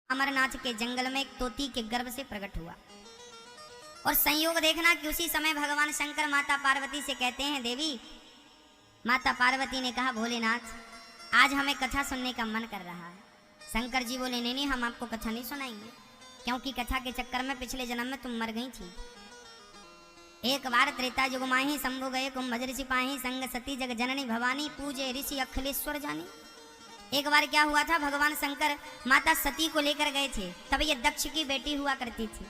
अमरनाथ के जंगल में एक तोती के गर्भ से प्रकट हुआ। और संयोग देखना कि उसी समय भगवान शंकर माता पार्वती से कहते हैं, देवी। माता पार्वती ने कहा, भोलेनाथ आज हमें कथा सुनने का मन कर रहा है। शंकर जी बोले, नहीं नहीं, हम आपको कथा नहीं सुनाएंगे, क्योंकि कथा के चक्कर में पिछले जन्म में तुम मर गई थी। एक बार त्रेता युग माही शंभु गए कुंभ ऋषि पाही, संग सती जग जननी भवानी, पूजे ऋषि अखिलेश्वर जानी। एक बार क्या हुआ था, भगवान शंकर माता सती को लेकर गए थे। तब ये दक्ष की बेटी हुआ करती थी।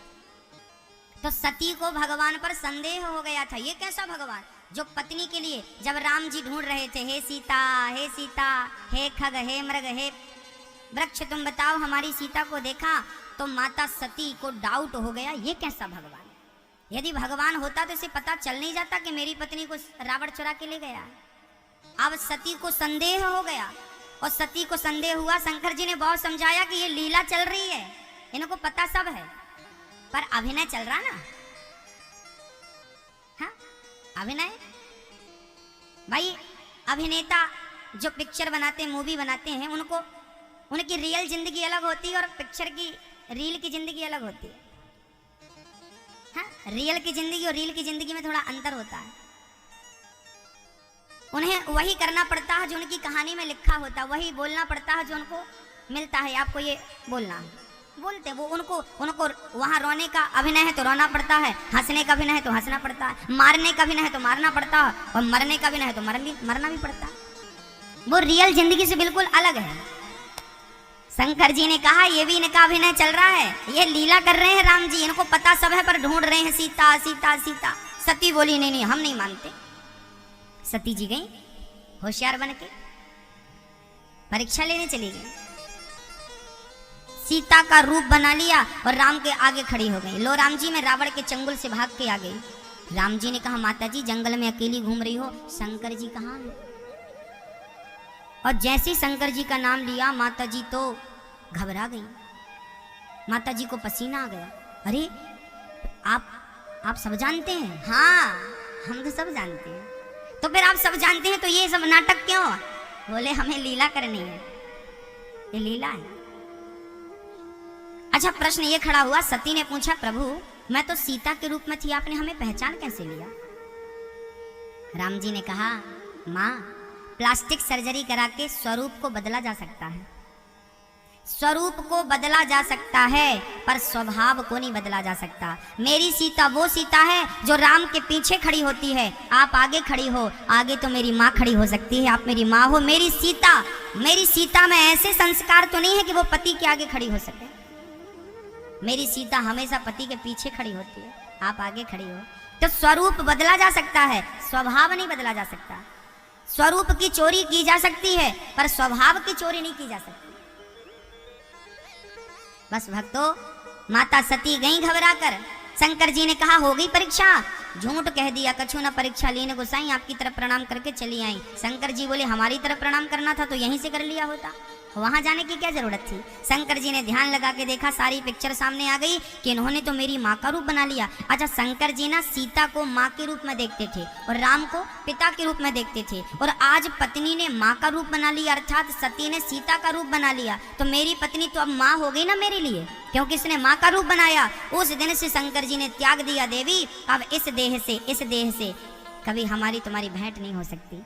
तो सती को भगवान पर संदेह हो गया था, ये कैसा भगवान जो पत्नी के लिए जब राम जी ढूंढ रहे थे, हे सीता हे सीता, हे खग हे मृग हे वृक्ष, तुम बताओ हमारी सीता को देखा। तो माता सती को डाउट हो गया, ये कैसा भगवान। यदि भगवान होता तो इसे पता चल नहीं जाता कि मेरी पत्नी को रावण चुरा के ले गया। अब सती को संदेह हो गया, और सती को संदेह हुआ। शंकर जी ने बहुत समझाया कि ये लीला चल रही है, इनको पता सब है, पर अभिनय चल रहा ना। हाँ, अभिनय भाई, अभिनेता जो पिक्चर बनाते, मूवी बनाते हैं, उनको उनकी रियल जिंदगी अलग होती है और पिक्चर की रील की जिंदगी अलग होती है। हाँ, रियल की जिंदगी और रील की जिंदगी में थोड़ा अंतर होता है। उन्हें वही करना पड़ता है जो उनकी कहानी में लिखा होता है, वही बोलना पड़ता है जो उनको मिलता है। आपको ये बोलना है, बोलते वो उनको वहाँ रोने का अभिनय है तो रोना पड़ता है, हंसने का अभिनय है तो हंसना पड़ता है, मारने का अभिनय है तो मारना पड़ता है, और मरने का अभिनय है तो मरना भी पड़ता है। वो रियल जिंदगी से बिल्कुल अलग है। शंकर जी ने कहा, ये भी इनका अभिनय चल रहा है, ये लीला कर रहे हैं राम जी, इनको पता सब है पर ढूंढ रहे हैं सीता सीता सीता। सती बोली, नहीं नहीं, हम नहीं मानते। सती जी गई होशियार बन के, परीक्षा लेने चली गई, सीता का रूप बना लिया और राम के आगे खड़ी हो गई। लो राम जी, मैं रावण के चंगुल से भाग के आ गई। राम जी ने कहा, माता जी जंगल में अकेली घूम रही हो, शंकर जी कहाँ हैं? और जैसे शंकर जी का नाम लिया, माता जी तो घबरा गई, माता जी को पसीना आ गया। अरे आप सब जानते हैं? हाँ, हम तो सब जानते हैं। तो फिर आप सब जानते हैं तो ये सब नाटक क्यों? बोले, हमें लीला करनी है, ये लीला है। अच्छा, प्रश्न ये खड़ा हुआ, सती ने पूछा, प्रभु मैं तो सीता के रूप में थी, आपने हमें पहचान कैसे लिया? राम जी ने कहा, माँ प्लास्टिक सर्जरी करा के स्वरूप को बदला जा सकता है, स्वरूप को बदला जा सकता है, पर स्वभाव को नहीं बदला जा सकता। मेरी सीता वो सीता है जो राम के पीछे खड़ी होती है, आप आगे खड़ी हो, आगे तो मेरी माँ खड़ी हो सकती है, आप मेरी माँ हो। मेरी सीता में ऐसे संस्कार तो नहीं है कि वो पति के आगे खड़ी हो सके। मेरी सीता हमेशा पति के पीछे खड़ी होती है, आप आगे खड़ी हो। तो स्वरूप बदला जा सकता है, स्वभाव नहीं बदला जा सकता। स्वरूप की चोरी की जा सकती है, पर स्वभाव की चोरी नहीं की जा सकती। बस भक्तों, माता सती गई घबरा कर। शंकर जी ने कहा, हो गई परीक्षा? झूठ कह दिया, कछु न परीक्षा लीन गोसाई, आपकी तरफ प्रणाम करके चली आई। शंकर जी बोले, हमारी तरफ प्रणाम करना था तो यहीं से कर लिया होता, वहां जाने की क्या जरूरत थी? शंकर जी ने ध्यान लगा के देखा, सारी पिक्चर सामने आ गई कि इन्होंने तो मेरी माँ का रूप बना लिया। अच्छा, शंकर जी ना सीता को माँ के रूप में देखते थे और राम को पिता के रूप में देखते थे, और आज पत्नी ने माँ का रूप बना लिया, अर्थात सती ने सीता का रूप बना लिया। तो मेरी पत्नी तो अब माँ हो गई ना मेरे लिए, क्योंकि इसने माँ का रूप बनाया। उस दिन से शंकर जी ने त्याग दिया, देवी अब इस देह से कभी हमारी तुम्हारी भेंट नहीं हो सकती।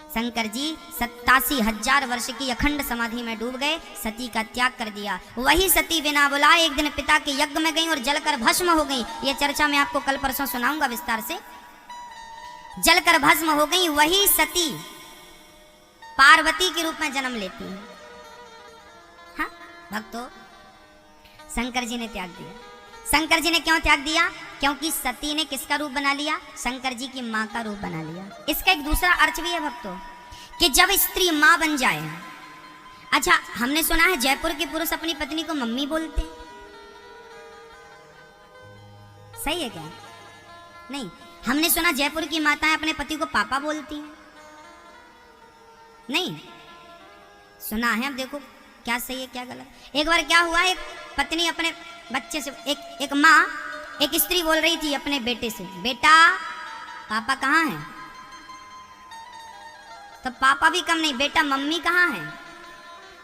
शंकर जी 87,000 वर्ष की अखंड समाधि में डूब गए, सती का त्याग कर दिया। वही सती बिना बुलाए एक दिन पिता के यज्ञ में गई और जलकर भस्म हो गई। ये चर्चा मैं आपको कल परसों सुनाऊंगा विस्तार से। जलकर भस्म हो गई वही सती पार्वती के रूप में जन्म लेती है। हाँ भक्तों, शंकर जी ने त्याग दिया। शंकर जी ने क्यों त्याग दिया? क्योंकि सती ने किसका रूप बना लिया? शंकर जी की माँ का रूप बना लिया। इसका एक दूसरा अर्थ भी है भक्तों, कि जब स्त्री माँ बन जाए। अच्छा, हमने सुना है जयपुर के पुरुष अपनी पत्नी को मम्मी बोलते हैं, सही है क्या? नहीं, हमने सुना जयपुर की माताएं अपने पति को पापा बोलती हैं, नहीं सुना है। अब देखो क्या सही है क्या गलत। एक बार क्या हुआ, एक पत्नी अपने बच्चे से, एक माँ, एक स्त्री बोल रही थी अपने बेटे से, बेटा पापा कहाँ हैं? तो पापा भी कम नहीं, बेटा मम्मी कहाँ है?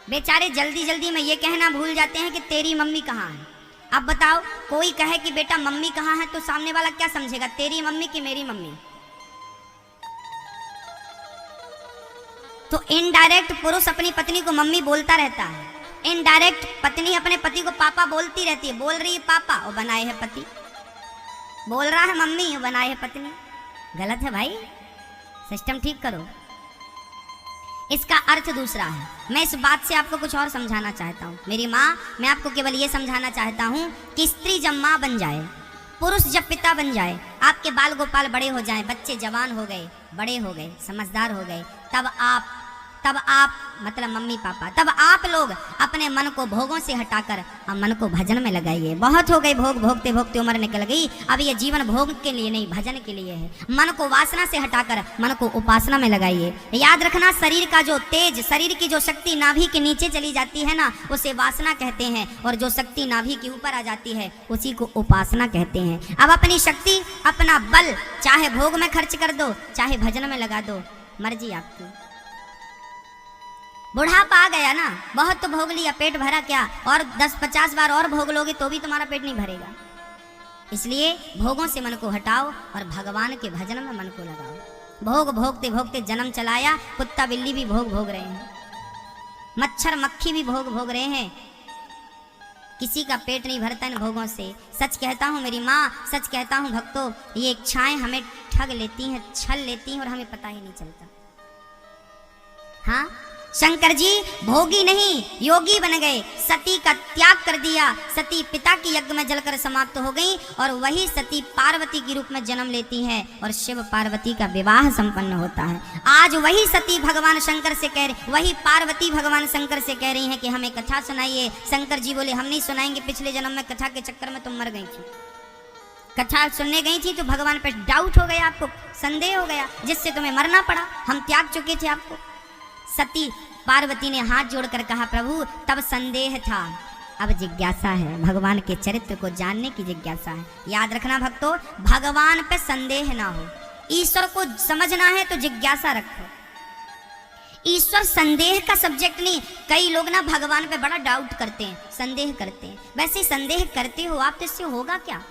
बेचारे जल्दी जल्दी में ये कहना भूल जाते हैं कि तेरी मम्मी कहाँ है। अब बताओ, कोई कहे कि बेटा मम्मी कहाँ है तो सामने वाला क्या समझेगा, तेरी मम्मी कि मेरी मम्मी? तो इनडायरेक्ट पुरुष अपनी पत्नी को मम्मी बोलता रहता है, इनडायरेक्ट पत्नी अपने पति को पापा बोलती रहती है। बोल रही है पापा, वो बनाए है पति, बोल रहा है मम्मी, वो बनाए है पत्नी। गलत है भाई, सिस्टम ठीक करो। इसका अर्थ दूसरा है। मैं इस बात से आपको कुछ और समझाना चाहता हूँ। मेरी माँ, मैं आपको केवल ये समझाना चाहता हूँ कि स्त्री जब माँ बन जाए, पुरुष जब पिता बन जाए, आपके बाल गोपाल बड़े हो जाएं, बच्चे जवान हो गए, बड़े हो गए, समझदार हो गए, तब आप मतलब मम्मी पापा, तब आप लोग अपने मन को भोगों से हटाकर अब मन को भजन में लगाइए। बहुत हो गई भोग, भोगते भोगते उम्र निकल गई, अब ये जीवन भोग के लिए नहीं, भजन के लिए है। मन को वासना से हटाकर मन को उपासना में लगाइए। याद रखना, शरीर का जो तेज, शरीर की जो शक्ति नाभि के नीचे चली जाती है ना, उसे वासना कहते हैं, और जो शक्ति नाभि के ऊपर आ जाती है उसी को उपासना कहते हैं। अब अपनी शक्ति, अपना बल चाहे भोग में खर्च कर दो, चाहे भजन में लगा दो, मर्जी आपकी। बुढ़ापा आ गया ना, बहुत तो भोग लिया, पेट भरा क्या, और 10-50 बार और भोग लोगे तो भी तुम्हारा पेट नहीं भरेगा। इसलिए भोगों से मन को हटाओ और भगवान के भजन में मन को लगाओ। भोग भोगते भोगते जन्म चलाया, कुत्ता बिल्ली भी भोग भोग रहे हैं, मच्छर मक्खी भी भोग भोग रहे हैं। किसी का पेट नहीं भरता इन भोगों से। सच कहता हूँ मेरी माँ, सच कहता हूँ भक्तों, ये इच्छाएं हमें ठग लेती हैं, छल लेती हैं और हमें पता ही नहीं चलता। हाँ, शंकर जी भोगी नहीं योगी बन गए, सती का त्याग कर दिया, सती पिता की यज्ञ में जलकर समाप्त हो गई, और वही सती पार्वती के रूप में जन्म लेती है और शिव पार्वती का विवाह संपन्न होता है। आज वही सती भगवान शंकर से कह रही, वही पार्वती भगवान शंकर से कह रही हैं कि हमें कथा सुनाइए। शंकर जी बोले हम नहीं सुनाएंगे, पिछले जन्म में कथा के चक्कर में तुम मर गई थी, कथा सुनने गई थी तो भगवान पे डाउट हो गया, आपको संदेह हो गया, जिससे तुम्हें मरना पड़ा, हम त्याग चुके थे आपको। सती पार्वती ने हाथ जोड़कर कहा प्रभु तब संदेह था, अब जिज्ञासा है, भगवान के चरित्र को जानने की जिज्ञासा है। याद रखना भक्तों, भगवान पे संदेह ना हो, ईश्वर को समझना है तो जिज्ञासा रखो। ईश्वर संदेह का सब्जेक्ट नहीं। कई लोग ना भगवान पे बड़ा डाउट करते हैं, संदेह करते हैं। वैसे संदेह करते हो आप तो इससे होगा क्या?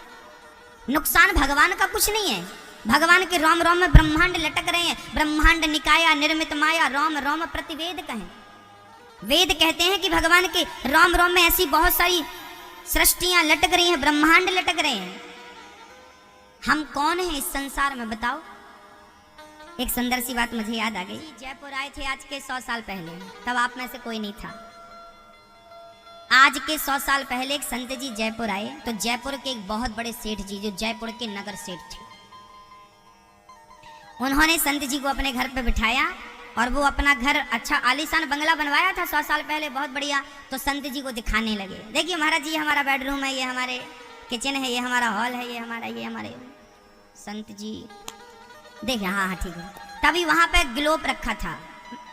नुकसान भगवान का कुछ नहीं है। भगवान के रोम रोम में ब्रह्मांड लटक रहे हैं। ब्रह्मांड निकाया निर्मित माया, रोम रोम प्रतिवेद कहें। वेद कहते हैं कि भगवान के रोम रोम में ऐसी बहुत सारी सृष्टियां लटक रही हैं, ब्रह्मांड लटक रहे हैं। हम कौन हैं इस संसार में बताओ? एक सुंदर सी बात मुझे याद आ गई। जयपुर आए थे आज के 100 साल पहले, तब आप में से कोई नहीं था। आज के 100 साल पहले एक संत जी जयपुर आए, तो जयपुर के एक बहुत बड़े सेठ जी, जो जयपुर के नगर सेठ थे, उन्होंने संत जी को अपने घर पे बिठाया और वो अपना घर अच्छा आलीशान बंगला बनवाया था 100 साल पहले, बहुत बढ़िया। तो संत जी को दिखाने लगे, देखिए महाराज जी हमारा बेडरूम है, ये हमारे किचन है, ये हमारा हॉल है, ये हमारे संत जी देखिए, हाँ हाँ ठीक है। तभी वहां पे ग्लोब रखा था,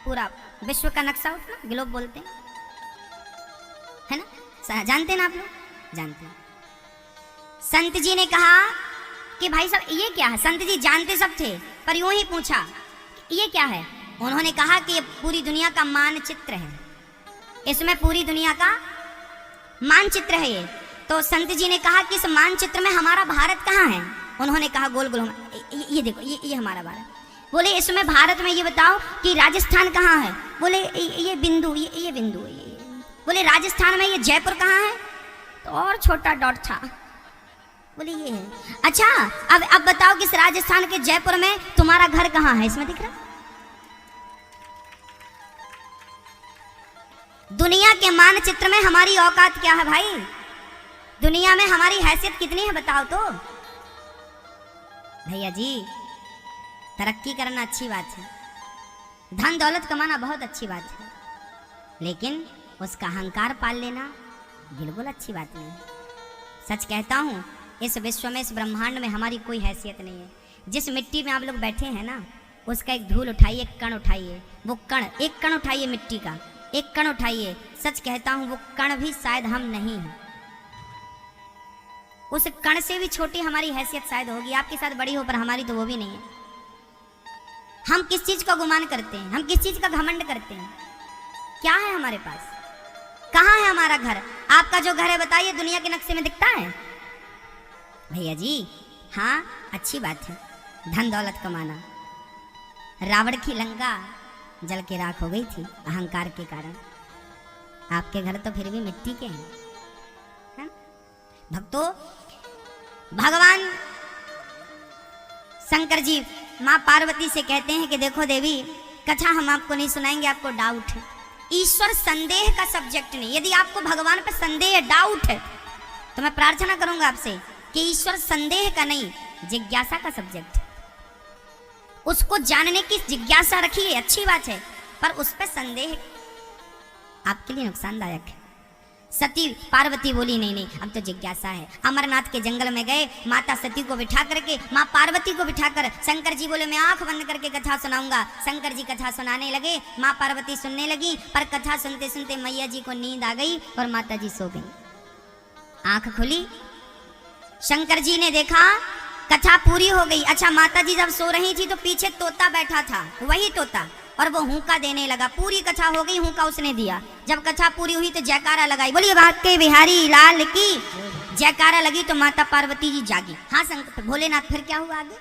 पूरा विश्व का नक्शा उठना, ग्लोब बोलते हैं, है ना, जानते हैं ना आप लोग? जानते हैं। संत जी ने कहा कि भाई साहब ये क्या है? संत जी जानते सब थे, पर यूं ही पूछा ये क्या है? उन्होंने कहा कि ये पूरी दुनिया का मानचित्र है, इसमें पूरी दुनिया का मानचित्र है ये। तो संत जी ने कहा कि इस मानचित्र में हमारा भारत कहाँ है? उन्होंने कहा गोल गोल, ये देखो, ये हमारा भारत। बोले इसमें भारत में ये बताओ कि राजस्थान कहाँ है? बोले ये बिंदु, ये बिंदु है। बोले राजस्थान में ये जयपुर कहाँ है? तो और छोटा डॉट था। बोले ये है। अच्छा अब बताओ कि इस राजस्थान के जयपुर में तुम्हारा घर कहाँ है? इसमें दिख रहा? दुनिया के मानचित्र में हमारी औकात क्या है भाई? दुनिया में हमारी हैसियत कितनी है बताओ तो? भैया जी तरक्की करना अच्छी बात है, धन दौलत कमाना बहुत अच्छी बात है, लेकिन उसका अहंकार पाल लेना बिल्कुल अच्छी बात नहीं। सच कहता हूँ, इस विश्व में, इस ब्रह्मांड में हमारी कोई हैसियत नहीं है। जिस मिट्टी में आप लोग बैठे हैं ना, उसका एक धूल उठाइए, एक कण उठाइए, वो कण, एक कण उठाइए मिट्टी का, एक कण उठाइए। सच कहता हूँ वो कण भी शायद हम नहीं हैं। उस कण से भी छोटी हमारी हैसियत शायद होगी, आपके साथ बड़ी हो, पर हमारी तो वो भी नहीं है। हम किस चीज का गुमान करते हैं? हम किस चीज का घमंड करते हैं? क्या है हमारे पास? कहाँ है हमारा घर? आपका जो घर है बताइए, दुनिया के नक्शे में दिखता है? भैया जी हाँ, अच्छी बात है धन दौलत कमाना। रावण की लंका जल के राख हो गई थी अहंकार के कारण। आपके घर तो फिर भी मिट्टी के हैं, है? भक्तों, भगवान शंकर जी माँ पार्वती से कहते हैं कि देखो देवी, कथा हम आपको नहीं सुनाएंगे, आपको डाउट है। ईश्वर संदेह का सब्जेक्ट नहीं। यदि आपको भगवान पर संदेह, डाउट है, तो मैं प्रार्थना करूंगा आपसे कि ईश्वर संदेह का नहीं, जिज्ञासा का सब्जेक्ट है। उसको जानने की जिज्ञासा रखिए, अच्छी बात है, पर उस पर संदेह आपके लिए नुकसानदायक है। सती पार्वती बोली नहीं नहीं, अब तो जिज्ञासा है। अमरनाथ के जंगल में गए, माता सती को बिठा करके, माँ पार्वती को बिठाकर शंकर जी बोले मैं आंख बंद करके कथा सुनाऊंगा। शंकर जी कथा सुनाने लगे, माँ पार्वती सुनने लगी, पर कथा सुनते सुनते मैया जी को नींद आ गई और माता जी सो गई। आंख खुली, शंकर जी ने देखा कथा पूरी हो गई। अच्छा, माता जी जब सो रही थी तो पीछे तोता बैठा था, वही तोता, और वो हुंका देने लगा। पूरी कथा हो गई, हुंका उसने दिया। जब कथा पूरी हुई तो जयकारा लगाई, बोलिए बाके बिहारी लाल की। जयकारा लगी तो माता पार्वती जी जागी। हाँ शंकर भोलेनाथ, फिर क्या हुआ आगे?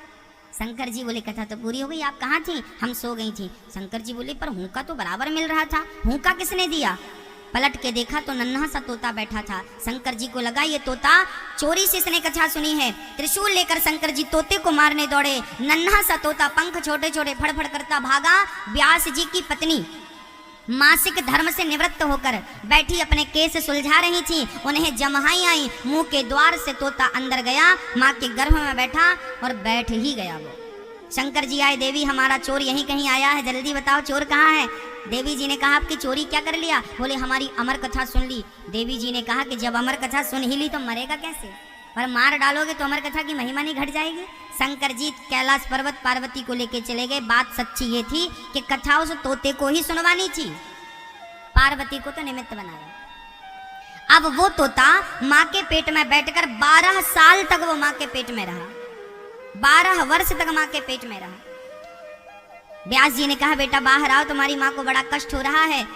शंकर जी बोले कथा तो पूरी हो गई, आप कहाँ थी? हम सो गई थी। शंकर जी बोले पर हुंका तो बराबर मिल रहा था, हुंका किसने दिया? पलट के देखा तो नन्हा सा तोता बैठा था। शंकर जी को लगा ये तोता चोरी से इसने कथा सुनी है। त्रिशूल लेकर शंकर जी तोते को मारने दौड़े। नन्हा सा तोता पंख छोटे छोटे फड़फड़ करता भागा। व्यास जी की पत्नी मासिक धर्म से निवृत्त होकर बैठी अपने केस सुलझा रही थी, उन्हें जमहाई आई। मुंह के द्वार से तोता अंदर गया, माँ के गर्भ में बैठा और बैठ ही गया वो। शंकर जी आए, देवी हमारा चोर यहीं कहीं आया है, जल्दी बताओ चोर कहाँ है? देवी जी ने कहा आपकी चोरी क्या कर लिया? बोले हमारी अमर कथा सुन ली। देवी जी ने कहा कि जब अमर कथा सुन ही ली तो मरेगा कैसे? और मार डालोगे तो अमर कथा की महिमा नहीं घट जाएगी? शंकर जी कैलाश पर्वत पार्वती को लेके चले गए। बात सच्ची ये थी कि कथा उस तोते को ही सुनवानी थी, पार्वती को तो निमित्त बनाया। अब वो तोता माँ के पेट में बैठकर 12 साल तक वो माँ के पेट में रहा, 12 वर्ष तक माँ के पेट में रहा। व्यास जी ने कहा बेटा बाहर आओ, तुम्हारी माँ को बड़ा कष्ट हो रहा है।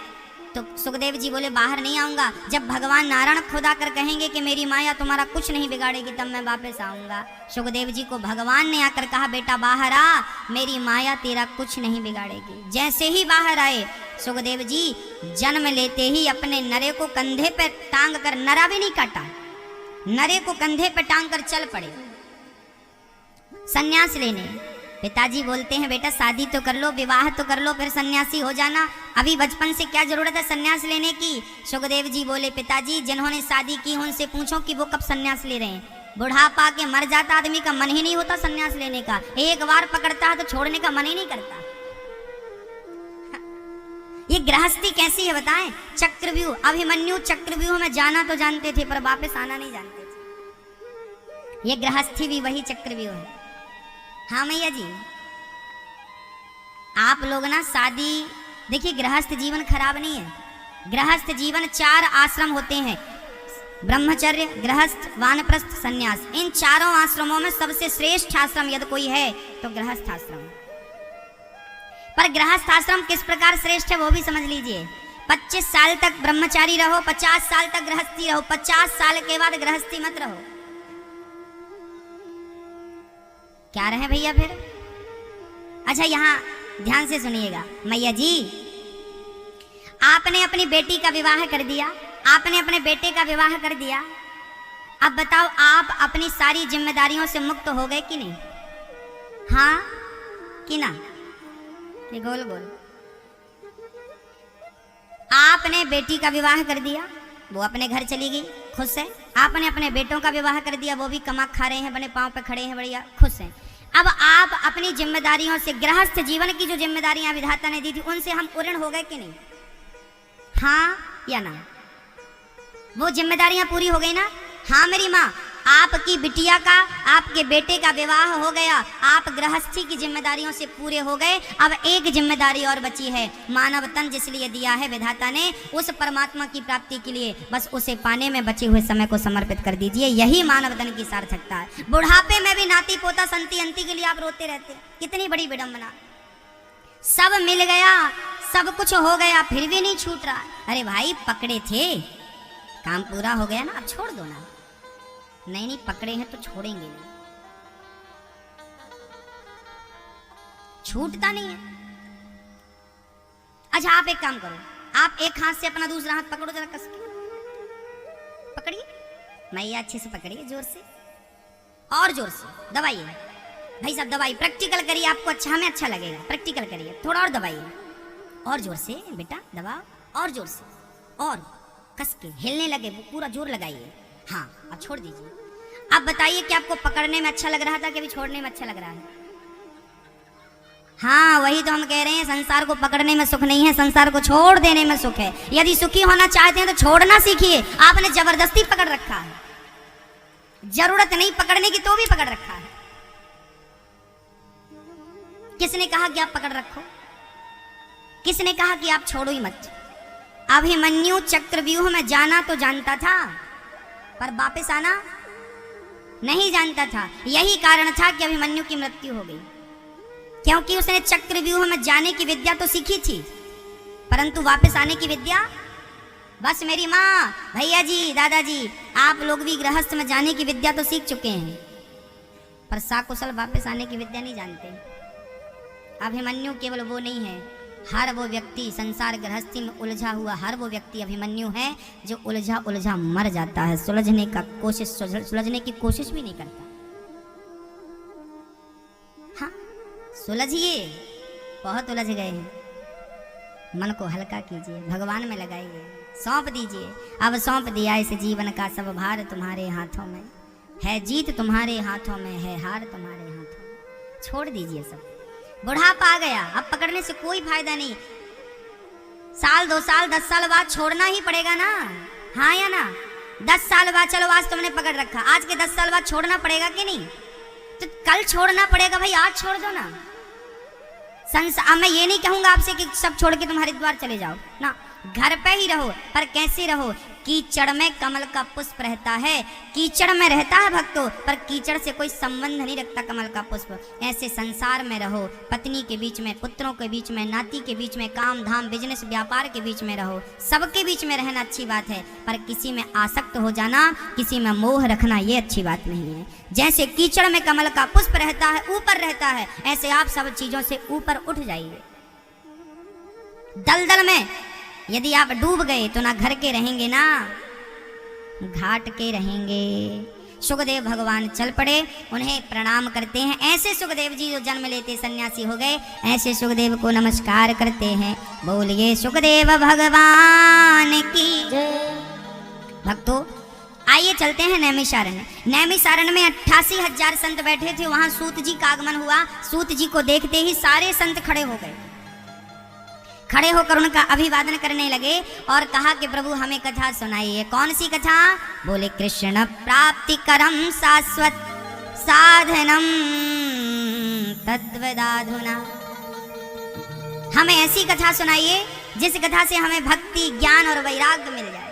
तो सुखदेव जी बोले बाहर नहीं आऊंगा, जब भगवान नारायण खुद आकर कहेंगे कि मेरी माया तुम्हारा कुछ नहीं बिगाड़ेगी तब मैं वापस आऊंगा। सुखदेव जी को भगवान ने आकर कहा बेटा बाहर आ, मेरी माया तेरा कुछ नहीं बिगाड़ेगी। जैसे ही बाहर आए सुखदेव जी जन्म लेते ही अपने नरे को कंधे पर टांग कर, नरा भी नहीं काटा, नरे को कंधे पर टांग कर चल पड़े सन्यास लेने। पिताजी बोलते हैं बेटा शादी तो कर लो, विवाह तो कर लो, फिर सन्यासी हो जाना, अभी बचपन से क्या जरूरत है सन्यास लेने की? सुखदेव जी बोले पिताजी जिन्होंने शादी की उनसे पूछो कि वो कब सन्यास ले रहे हैं। बुढ़ापा के मर जाता आदमी का मन ही नहीं होता सन्यास लेने का, एक बार पकड़ता है तो छोड़ने का मन ही नहीं करता। ये गृहस्थी कैसी है बताएं? चक्रव्यूह, अभिमन्यु चक्रव्यूह में जाना तो जानते थे पर वापस आना नहीं जानते थे। ये गृहस्थी भी वही चक्रव्यूह है। हाँ मैया जी, आप लोग ना शादी देखिए, गृहस्थ जीवन खराब नहीं है। गृहस्थ जीवन 4 आश्रम होते हैं, ब्रह्मचर्य, गृहस्थ, वानप्रस्थ, सन्यास। इन चारों आश्रमों में सबसे श्रेष्ठ आश्रम यदि कोई है तो गृहस्थ आश्रम। पर गृहस्थ आश्रम किस प्रकार श्रेष्ठ है वो भी समझ लीजिए। 25 साल तक ब्रह्मचारी रहो, 50 साल तक गृहस्थी रहो, 50 साल के बाद गृहस्थी मत रहो। क्या रहे भैया फिर? अच्छा यहाँ ध्यान से सुनिएगा मैया जी, आपने अपनी बेटी का विवाह कर दिया, आपने अपने बेटे का विवाह कर दिया। अब बताओ आप अपनी सारी जिम्मेदारियों से मुक्त हो गए कि नहीं? हाँ कि ना? ये गोल गोल। आपने बेटी का विवाह कर दिया, वो अपने घर चली गई, खुश है। आपने अपने बेटों का विवाह कर दिया, वो भी कमा खा रहे हैं, बने पांव पे खड़े हैं, बढ़िया खुश हैं। अब आप अपनी जिम्मेदारियों से, गृहस्थ जीवन की जो जिम्मेदारियां विधाता ने दी थी उनसे हम पूर्ण हो गए कि नहीं? हाँ या ना? वो जिम्मेदारियां पूरी हो गई ना? हाँ मेरी माँ, आपकी बिटिया का, आपके बेटे का विवाह हो गया, आप गृहस्थी की जिम्मेदारियों से पूरे हो गए। अब एक जिम्मेदारी और बची है, मानव तन जिसलिए दिया है विधाता ने, उस परमात्मा की प्राप्ति के लिए बस उसे पाने में बचे हुए समय को समर्पित कर दीजिए। यही मानव तन की सार्थकता है। बुढ़ापे में भी नाती पोता संती अंती के लिए आप रोते रहते, कितनी बड़ी विडंबना। सब मिल गया, सब कुछ हो गया फिर भी नहीं छूट रहा। अरे भाई पकड़े थे, काम पूरा हो गया ना, अब छोड़ दो ना। नहीं नहीं पकड़े हैं तो छोड़ेंगे नहीं, छूटता नहीं है। अच्छा आप एक काम करो, आप एक हाथ से अपना दूसरा हाथ पकड़ो जरा कस के, पकड़िए मैया अच्छे से पकड़िए, जोर से और जोर से दबाइए भाई साहब, दबाइए, प्रैक्टिकल करिए, आपको अच्छा हमें अच्छा लगेगा, प्रैक्टिकल करिए, थोड़ा और दबाइए, और जोर से बेटा दबाओ, और जोर से, और कस के हिलने लगे, वो पूरा जोर लगाइए। हाँ अब छोड़ दीजिए। अब बताइए कि आपको पकड़ने में अच्छा लग रहा था कि अभी छोड़ने में अच्छा लग रहा है? हाँ वही तो हम कह रहे हैं, संसार को पकड़ने में सुख नहीं है, संसार को छोड़ देने में सुख है। यदि सुखी होना चाहते हैं तो छोड़ना सीखिए। आपने जबरदस्ती पकड़ रखा है, जरूरत नहीं पकड़ने की तो भी पकड़ रखा है। किसने कहा कि आप पकड़ रखो? किसने कहा कि आप छोड़ो ही मत? अभिमन्यु चक्रव्यूह में जाना तो जानता था, पर वापस आना नहीं जानता था। यही कारण था कि अभिमन्यु की मृत्यु हो गई, क्योंकि उसने चक्रव्यूह में जाने की विद्या तो सीखी थी, परंतु वापस आने की विद्या, बस मेरी माँ, भैया जी, दादाजी, आप लोग भी गृहस्थ में जाने की विद्या तो सीख चुके हैं, पर साकुशल वापस आने की विद्या नहीं जानते। अभिमन्यु केवल वो नहीं है, हर वो व्यक्ति संसार गृहस्थी में उलझा हुआ, हर वो व्यक्ति अभिमन्यु है जो उलझा उलझा मर जाता है, सुलझने का कोशिश, सुलझने की कोशिश भी नहीं करता। हाँ सुलझिए, बहुत उलझ गए हैं, मन को हल्का कीजिए, भगवान में लगाइए, सौंप दीजिए। अब सौंप दिया इस जीवन का सब भार तुम्हारे हाथों में है, जीत तुम्हारे हाथों में है, हार तुम्हारे हाथों में, छोड़ दीजिए सब। बुढ़ापा आ गया, अब पकड़ने से कोई फायदा नहीं, साल 2 साल 10 साल बाद छोड़ना ही पड़ेगा ना, हाँ या ना? 10 साल बाद, चलो आज तुमने पकड़ रखा, आज के 10 साल बाद छोड़ना पड़ेगा कि नहीं? तो कल छोड़ना पड़ेगा भाई, आज छोड़ दो ना। संसार, मैं ये नहीं कहूंगा आपसे कि सब छोड़ के तुम हरिद्वार चले जाओ ना, घर पे ही रहो, पर कैसे रहो? कीचड़ में कमल का पुष्प रहता है, कीचड़ में रहता है भक्तों, पर कीचड़ से कोई संबंध नहीं रखता कमल का पुष्प। ऐसे संसार में रहो, पत्नी के बीच में, पुत्रों के बीच में, नाती के बीच में, काम धाम बिजनेस व्यापार के बीच में रहो, सबके बीच में रहना अच्छी बात है, पर किसी में आसक्त हो जाना, किसी में मोह रखना, ये अच्छी बात नहीं है। जैसे कीचड़ में कमल का पुष्प रहता है, ऊपर रहता है, ऐसे आप सब चीजों से ऊपर उठ जाइए। दलदल में यदि आप डूब गए तो ना घर के रहेंगे ना घाट के रहेंगे। सुखदेव भगवान चल पड़े, उन्हें प्रणाम करते हैं। ऐसे सुखदेव जी जो जन्म लेते सन्यासी हो गए, ऐसे सुखदेव को नमस्कार करते हैं। बोलिए सुखदेव भगवान की जय। भक्तों आइए चलते हैं नैमिषारण्य। नैमिषारण्य में 88,000 संत बैठे थे, वहां सूत जी का आगमन हुआ। सूत जी को देखते ही सारे संत खड़े हो गए, खड़े होकर उनका अभिवादन करने लगे और कहा कि प्रभु हमें कथा सुनाइए। कौन सी कथा? बोले कृष्ण प्राप्ति करम शाश्वत साधनम तद्वदाधुना। हमें ऐसी कथा सुनाइए जिस कथा से हमें भक्ति, ज्ञान और वैराग्य मिल जाए,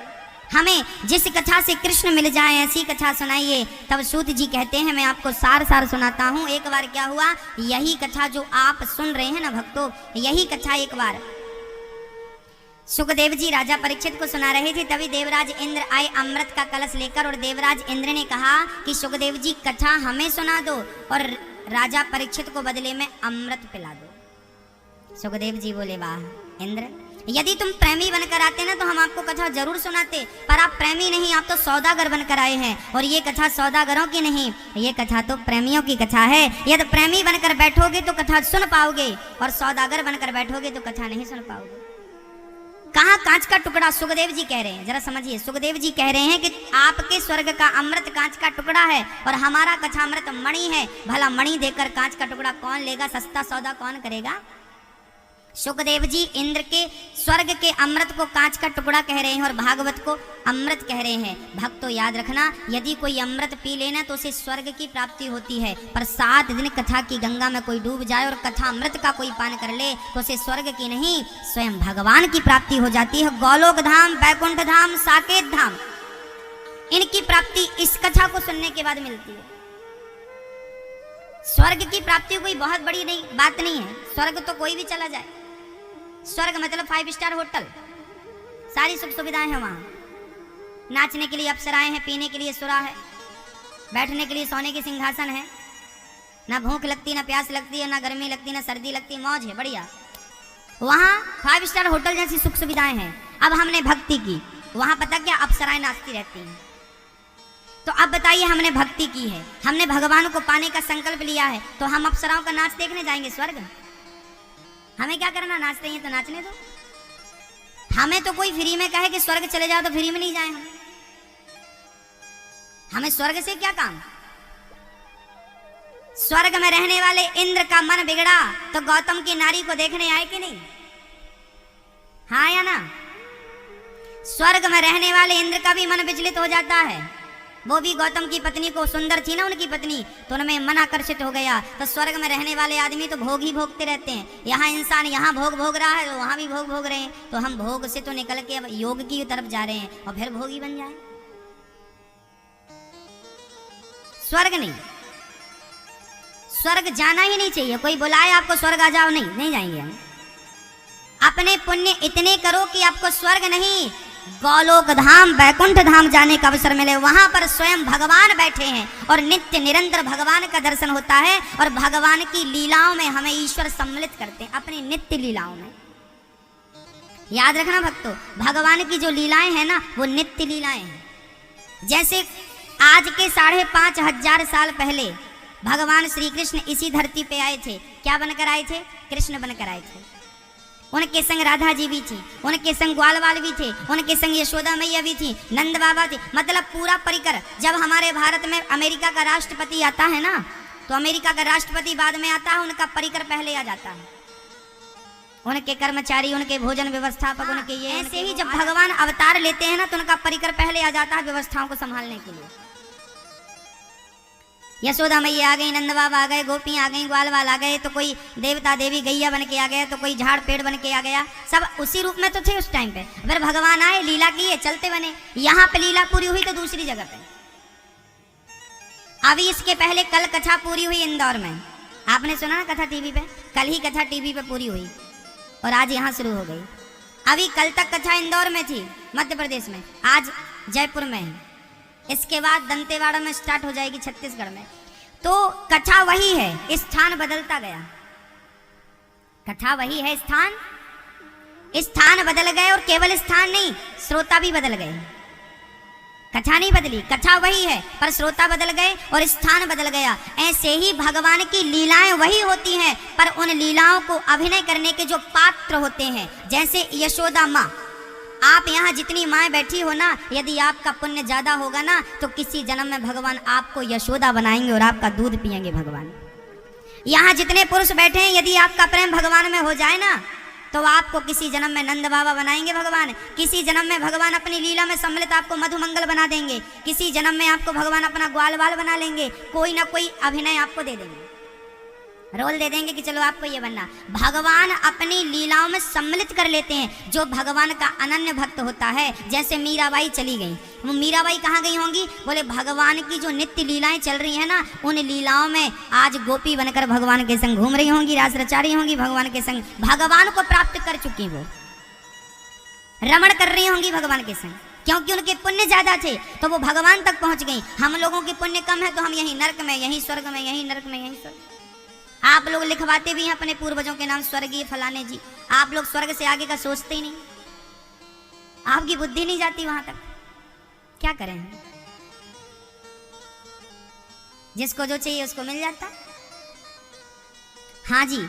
हमें जिस कथा से कृष्ण मिल जाए, ऐसी कथा सुनाइए। तब सूत जी कहते हैं मैं आपको सार सार सुनाता हूँ। एक बार क्या हुआ, यही कथा जो आप सुन रहे हैं ना भक्तों, यही कथा एक बार सुखदेव जी राजा परीक्षित को सुना रहे थे। तभी देवराज इंद्र आए अमृत का कलश लेकर, और देवराज इंद्र ने कहा कि सुखदेव जी कथा हमें सुना दो और राजा परीक्षित को बदले में अमृत पिला दो। सुखदेव जी बोले वाह इंद्र, यदि तुम प्रेमी बनकर आते ना तो हम आपको कथा जरूर सुनाते, पर आप प्रेमी नहीं, आप तो सौदागर बनकर आए हैं, और ये कथा सौदागरों की नहीं, ये कथा तो प्रेमियों की कथा है। यदि प्रेमी बनकर बैठोगे तो कथा सुन पाओगे, और सौदागर बनकर बैठोगे तो कथा नहीं सुन पाओगे। कहाँ कांच का टुकड़ा? सुखदेव जी कह रहे हैं, जरा समझिए। सुखदेव जी कह रहे हैं कि आपके स्वर्ग का अमृत कांच का टुकड़ा है और हमारा कथामृत मणि है। भला मणि देकर कांच का टुकड़ा कौन लेगा? सस्ता सौदा कौन करेगा? सुखदेव जी इंद्र के स्वर्ग के अमृत को कांच का टुकड़ा कह रहे हैं और भागवत को अमृत कह रहे हैं। भक्तों याद रखना, यदि कोई अमृत पी लेना तो उसे स्वर्ग की प्राप्ति होती है, पर 7 दिन कथा की गंगा में कोई डूब जाए और कथा अमृत का कोई पान कर ले तो उसे स्वर्ग की नहीं, स्वयं भगवान की प्राप्ति हो जाती है। गोलोक धाम, बैकुंठ धाम, साकेत धाम, इनकी प्राप्ति इस कथा को सुनने के बाद मिलती है। स्वर्ग की प्राप्ति कोई बहुत बड़ी नहीं बात नहीं है, स्वर्ग तो कोई भी चला जाए, स्वर्ग मतलब 5 स्टार होटल, सारी सुख सुविधाएं हैं वहां। नाचने के लिए अप्सराएं हैं, पीने के लिए सुरा है, बैठने के लिए सोने के सिंहासन है, ना भूख लगती, ना प्यास लगती है, ना गर्मी लगती, ना सर्दी लगती, मौज है बढ़िया। वहां 5 स्टार होटल जैसी सुख सुविधाएं हैं। अब हमने भक्ति की, वहां पता क्या अप्सराएं नाचती रहती हैं। तो अब बताइए, हमने भक्ति की है, हमने भगवान को पाने का संकल्प लिया है, तो हम अप्सराओं का नाच देखने जाएंगे स्वर्ग? हमें क्या करना, नाचते हैं तो नाचने दो। हमें तो कोई फ्री में कहे कि स्वर्ग चले जाओ तो फ्री में नहीं जाए हम। हमें स्वर्ग से क्या काम? स्वर्ग में रहने वाले इंद्र का मन बिगड़ा तो गौतम की नारी को देखने आए कि नहीं? हाँ या ना? स्वर्ग में रहने वाले इंद्र का भी मन विचलित हो जाता है। वो भी गौतम की पत्नी को, सुंदर थी ना उनकी पत्नी, तो उनमें मन आकर्षित हो गया। तो स्वर्ग में रहने वाले आदमी तो भोग ही भोगते रहते हैं। यहाँ इंसान यहाँ भोग भोग रहा है तो वहां भी भोग भोग रहे हैं। तो हम भोग से तो निकल के अब योग की तरफ जा रहे हैं और फिर भोगी बन जाए। स्वर्ग नहीं, स्वर्ग जाना ही नहीं चाहिए। कोई बुलाए आपको स्वर्ग आ जाओ, नहीं जाएंगे हम। अपने पुण्य इतने करो कि आपको स्वर्ग नहीं, गोलोक धाम, बैकुंठ धाम जाने का अवसर मिले। वहां पर स्वयं भगवान बैठे हैं और नित्य निरंतर भगवान का दर्शन होता है और भगवान की लीलाओं में हमें ईश्वर सम्मिलित करते हैं, अपनी नित्य लीलाओं में। याद रखना भक्तों, भगवान की जो लीलाएं हैं ना, वो नित्य लीलाएं हैं। जैसे आज के 5,500 साल पहले भगवान श्री कृष्ण इसी धरती पे आए थे। क्या बनकर आए थे? कृष्ण बनकर आए थे। उनके संग राधा जी भी थी, उनके संग ग्वाल बाल भी थे, उनके संग यशोदा मैया भी थी, नंद बाबा थे। मतलब पूरा परिकर। जब हमारे भारत में अमेरिका का राष्ट्रपति आता है ना, तो अमेरिका का राष्ट्रपति बाद में आता है, उनका परिकर पहले आ जाता है। उनके कर्मचारी, उनके भोजन व्यवस्थापक, उनके ये ऐसे ही जब भगवान अवतार लेते हैं ना, तो उनका परिकर पहले आ जाता है व्यवस्थाओं को संभालने के लिए। यशोदा मैया आ गई, नंद बाबा आ गए, गोपियां आ गई, ग्वाल बाल आ गए, तो कोई देवता देवी गैया बन के आ गया, तो कोई झाड़ पेड़ बन के आ गया। सब उसी रूप में तो थे उस टाइम पे। फिर भगवान आए, लीला किए, चलते बने। यहाँ पे लीला पूरी हुई तो दूसरी जगह पे। अभी इसके पहले कल कथा पूरी हुई इंदौर में। आपने सुना ना कथा टीवी पे? कल ही कथा टीवी पे पूरी हुई और आज यहाँ शुरू हो गई। अभी कल तक कथा इंदौर में थी, मध्य प्रदेश में, आज जयपुर में है। इसके बाद दंतेवाड़ा में स्टार्ट हो जाएगी, छत्तीसगढ़ में। तो कथा वही है, स्थान बदलता गया। कथा वही है, स्थान बदल गए। और केवल स्थान नहीं, श्रोता भी बदल गए। कथा नहीं बदली, कथा वही है, पर श्रोता बदल गए और स्थान बदल गया। ऐसे ही भगवान की लीलाएं वही होती हैं, पर उन लीलाओं को अभिनय करने के जो पात्र होते हैं, जैसे यशोदा माँ। आप यहाँ जितनी माएँ बैठी हो ना, यदि आपका पुण्य ज्यादा होगा ना, तो किसी जन्म में भगवान आपको यशोदा बनाएंगे और आपका दूध पिएंगे भगवान। यहाँ जितने पुरुष बैठे हैं, यदि आपका प्रेम भगवान में हो जाए ना, तो आपको किसी जन्म में नंद बाबा बनाएंगे भगवान। किसी जन्म में भगवान अपनी लीला में सम्मिलित आपको मधुमंगल बना देंगे। किसी जन्म में आपको भगवान अपना ग्वाल बाल बना लेंगे। कोई ना कोई अभिनय आपको दे देंगे, रोल दे देंगे कि चलो आपको ये बनना। भगवान अपनी लीलाओं में सम्मिलित कर लेते हैं जो भगवान का अनन्य भक्त होता है। जैसे मीराबाई चली गई, वो मीराबाई कहाँ गई होंगी? बोले भगवान की जो नित्य लीलाएं चल रही है ना, उन लीलाओं में आज गोपी बनकर भगवान के संग घूम रही होंगी, रास रचा रही होंगी भगवान के संग। भगवान को प्राप्त कर चुकी, वो रमण कर रही होंगी भगवान के संग, क्योंकि उनके पुण्य ज्यादा थे तो वो भगवान तक पहुंच गई। हम लोगों के पुण्य कम है तो हम यही नरक में, यही स्वर्ग में, यही नरक में, यही स्वर्ग। आप लोग लिखवाते भी हैं अपने पूर्वजों के नाम, स्वर्गीय फलाने जी। आप लोग स्वर्ग से आगे का सोचते ही नहीं, आपकी बुद्धि नहीं जाती वहां तक। क्या करें हम? जिसको जो चाहिए उसको मिल जाता। हाँ जी,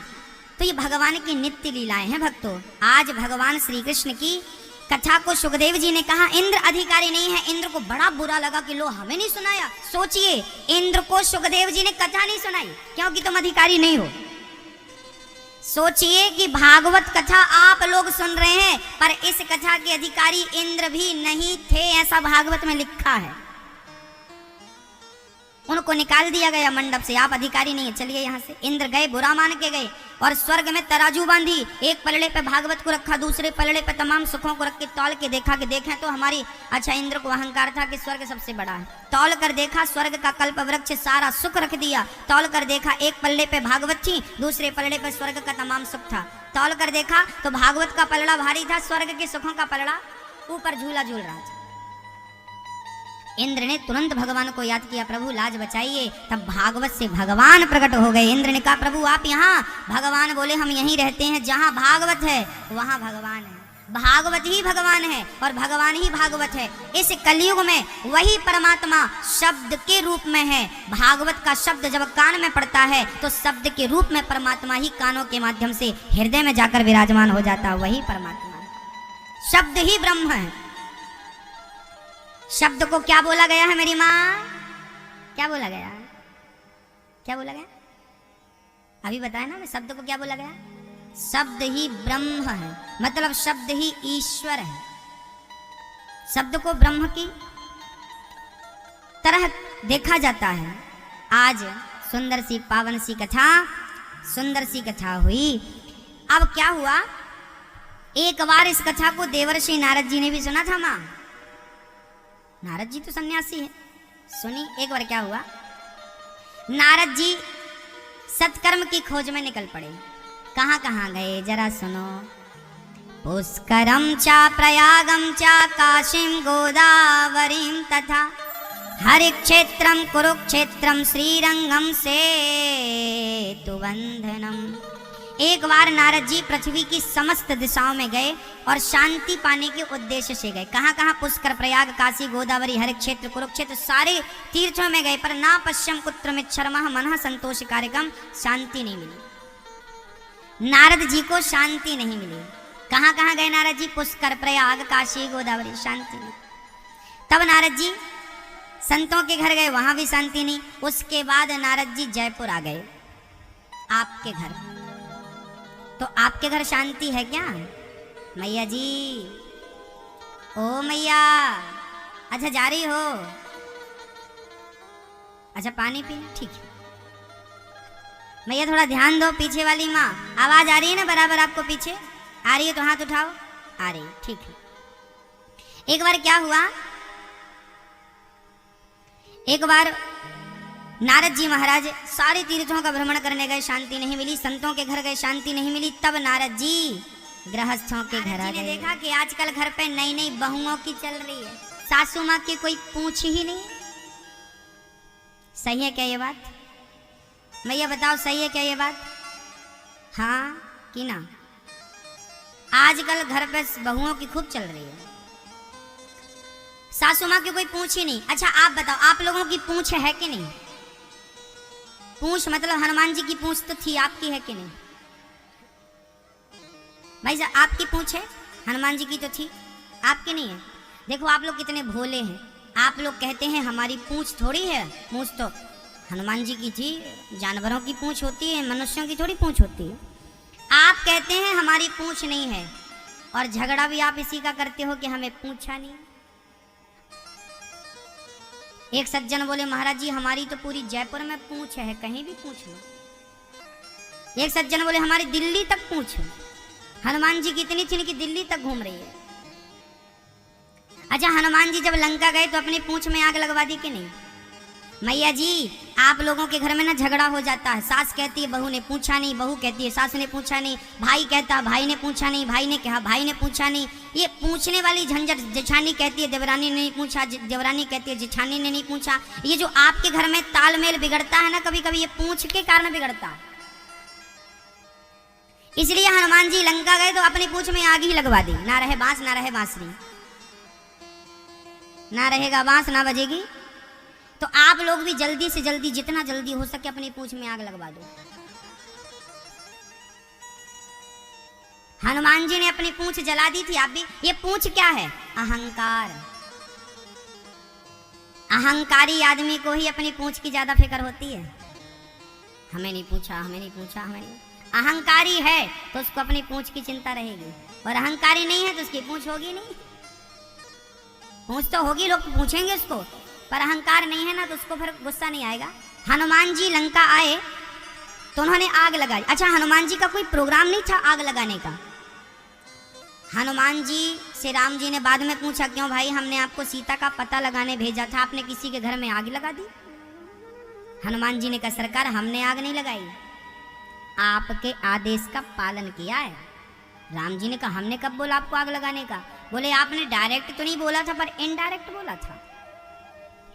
तो ये भगवान की नित्य लीलाएं हैं भक्तों। आज भगवान श्री कृष्ण की कथा को सुखदेव जी ने कहा इंद्र अधिकारी नहीं है। इंद्र को बड़ा बुरा लगा कि लो हमें नहीं सुनाया। सोचिए, इंद्र को सुखदेव जी ने कथा नहीं सुनाई क्योंकि तुम अधिकारी नहीं हो। सोचिए कि भागवत कथा आप लोग सुन रहे हैं, पर इस कथा के अधिकारी इंद्र भी नहीं थे, ऐसा भागवत में लिखा है। उनको निकाल दिया गया मंडप से, आप अधिकारी नहीं है, चलिए यहाँ से। इंद्र गए, बुरा मान के गए और स्वर्ग में तराजू बांधी, एक पलड़े पे भागवत को रखा, दूसरे पलड़े पे तमाम सुखों को रख के तौल के देखा कि देखें तो हमारी, अच्छा इंद्र को अहंकार था कि स्वर्ग सबसे बड़ा है, तौल कर देखा स्वर्ग का कल्प वृक्ष सारा सुख रख दिया, तौल कर देखा एक पलड़े पे भागवत थी, दूसरे पलड़े पे स्वर्ग का तमाम सुख था, तौल कर देखा तो भागवत का पलड़ा भारी था, स्वर्ग के सुखों का पलड़ा ऊपर झूला झूल रहा था। इंद्र ने तुरंत भगवान को याद किया, प्रभु लाज बचाइए। तब भागवत से भगवान प्रकट हो गए। इंद्र ने कहा प्रभु आप यहाँ? भगवान बोले हम यहीं रहते हैं, जहाँ भागवत है वहाँ भगवान है, भागवत ही भगवान है और भगवान ही भागवत है। इस कलयुग में वही परमात्मा शब्द के रूप में है। भागवत का शब्द जब कान में पड़ता है तो शब्द के रूप में परमात्मा ही कानों के माध्यम से हृदय में जाकर विराजमान हो जाता है, वही परमात्मा है। शब्द ही ब्रह्म है। शब्द को क्या बोला गया है मेरी माँ? क्या बोला गया? क्या बोला गया? अभी बताया ना मैं, शब्द को क्या बोला गया? शब्द ही ब्रह्म है, मतलब शब्द ही ईश्वर है। शब्द को ब्रह्म की तरह देखा जाता है। आज सुंदर सी पावन सी कथा, सुंदर सी कथा हुई। अब क्या हुआ, एक बार इस कथा को देवर्षि नारद जी ने भी सुना था। माँ नारद जी तो सन्यासी है, सुनी। एक बार क्या हुआ, नारद जी सत्कर्म की खोज में निकल पड़े। कहाँ कहाँ गए जरा सुनो। पुष्करम चा प्रयागम चा काशीम गोदावरीम तथा हरिक्षेत्रम कुरुक्षेत्रम श्रीरंगम सेतुबंधनम। एक बार नारद जी पृथ्वी की समस्त दिशाओं में गए और शांति पाने के उद्देश्य से गए। कहाँ कहाँ? पुष्कर, प्रयाग, काशी, गोदावरी, हरिक्षेत्र, कुरुक्षेत्र, सारे तीर्थों में गए, पर ना पश्यम कुत्रमिच्छर्मः मनः संतोष कार्यक्रम, शांति नहीं मिली। नारद जी को शांति नहीं मिली। कहाँ कहाँ गए नारद जी? पुष्कर, प्रयाग, काशी, गोदावरी, शांति नहीं। तब नारद जी संतों के घर गए, वहां भी शांति नहीं। उसके बाद नारद जी जयपुर आ गए, आपके घर। तो आपके घर शांति है क्या मैया जी? ओ मैया, अच्छा जा रही हो? अच्छा पानी पीना, ठीक है। मैया थोड़ा ध्यान दो, पीछे वाली माँ आवाज आ रही है ना बराबर आपको? पीछे आ रही है तो हाथ उठाओ। आ रही, ठीक है। एक बार क्या हुआ, एक बार नारद जी महाराज सारे तीर्थों का भ्रमण करने गए, शांति नहीं मिली। संतों के घर गए, शांति नहीं मिली। तब नारद जी गृहस्थों के घर आ गए। देखा कि आजकल घर पे नई नई बहुओं की चल रही है, सासू माँ की कोई पूछ ही नहीं। सही है क्या ये बात? मैया बताओ सही है क्या ये बात? हाँ कि ना? आजकल घर पे बहुओं की खूब चल रही है, सासू माँ की कोई पूछ ही नहीं। अच्छा आप बताओ, आप लोगों की पूछ है कि नहीं? पूछ मतलब हनुमान जी की पूछ तो थी, आपकी है कि नहीं? भाई साहब आपकी पूछ है, हनुमान जी की तो थी, आपकी नहीं है। देखो आप लोग कितने भोले हैं। आप लोग कहते हैं हमारी पूछ थोड़ी है, पूछ तो हनुमान जी की थी। जानवरों की पूछ होती है, मनुष्यों की थोड़ी पूछ होती है। आप कहते हैं हमारी पूछ नहीं है, और झगड़ा भी आप इसी का करते हो कि हमें पूछा नहीं। एक सज्जन बोले महाराज जी हमारी तो पूरी जयपुर में पूछ है, कहीं भी पूछ लो। एक सज्जन बोले हमारी दिल्ली तक पूछ है। हनुमान जी की इतनी थी कि दिल्ली तक घूम रही है। अच्छा हनुमान जी जब लंका गए तो अपनी पूछ में आग लगवा दी कि नहीं? मैया जी आप लोगों के घर में ना झगड़ा हो जाता है, सास कहती है बहू ने पूछा नहीं, बहू कहती है सास ने पूछा नहीं, भाई कहता है भाई ने पूछा नहीं, भाई ने कहा भाई ने पूछा नहीं। ये पूछने वाली झंझट, जेठानी कहती है देवरानी ने नहीं पूछा, देवरानी कहती है जेठानी ने नहीं पूछा। ये जो आपके घर में तालमेल बिगड़ता है ना, कभी कभी ये पूछ के कारण बिगड़ता है। इसलिए हनुमान जी लंका गए तो अपनी पूछ में आग ही लगवा दी। ना रहे बांस ना रहे बांसुरी, ना रहेगा बांस ना बजेगी। तो आप लोग भी जल्दी से जल्दी, जितना जल्दी हो सके अपनी पूंछ में आग लगवा दो। हनुमान जी ने अपनी पूंछ जला दी थी, आप भी। ये पूंछ क्या है? अहंकार। अहंकारी आदमी को ही अपनी पूंछ की ज्यादा फिक्र होती है। हमें नहीं पूछा, हमें नहीं पूछा, हमें नहीं। अहंकारी है तो उसको अपनी पूंछ की चिंता रहेगी, और अहंकारी नहीं है तो उसकी पूंछ होगी नहीं। पूंछ तो होगी, लोग पूछेंगे उसको, पर अहंकार नहीं है ना तो उसको फिर गुस्सा नहीं आएगा। हनुमान जी लंका आए तो उन्होंने आग लगाई। अच्छा, हनुमान जी का कोई प्रोग्राम नहीं था आग लगाने का। हनुमान जी से राम जी ने बाद में पूछा, क्यों भाई, हमने आपको सीता का पता लगाने भेजा था, आपने किसी के घर में आग लगा दी? हनुमान जी ने कहा, सरकार हमने आग नहीं लगाई, आपके आदेश का पालन किया है। राम जी ने कहा, हमने कब बोला आपको आग लगाने का? बोले आपने डायरेक्ट तो नहीं बोला था पर इनडायरेक्ट बोला था।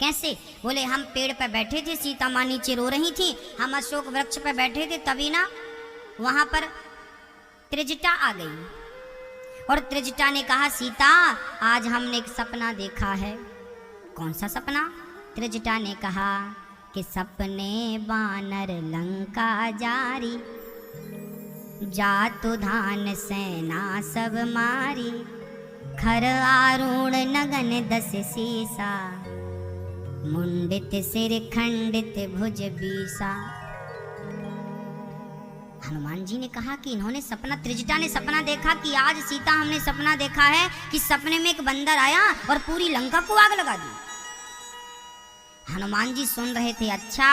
कैसे? बोले हम पेड़ पर बैठे थे, सीता माँ नीचे रो रही थी, हम अशोक वृक्ष पर बैठे थे, तभी ना वहां पर त्रिजटा आ गई और त्रिजटा ने कहा, सीता आज हमने एक सपना देखा है। कौन सा सपना? त्रिजटा ने कहा कि सपने बानर लंका जारी, जातु धान सेना सब मारी, खर आरूढ़ नगन दस सीसा, मुंडित सिर खंडित भुज बीसा। हनुमान जी ने कहा कि इन्होंने सपना, त्रिजटा ने सपना देखा कि आज सीता, हमने सपना देखा है कि सपने में एक बंदर आया और पूरी लंका को आग लगा दी। हनुमान जी सुन रहे थे, अच्छा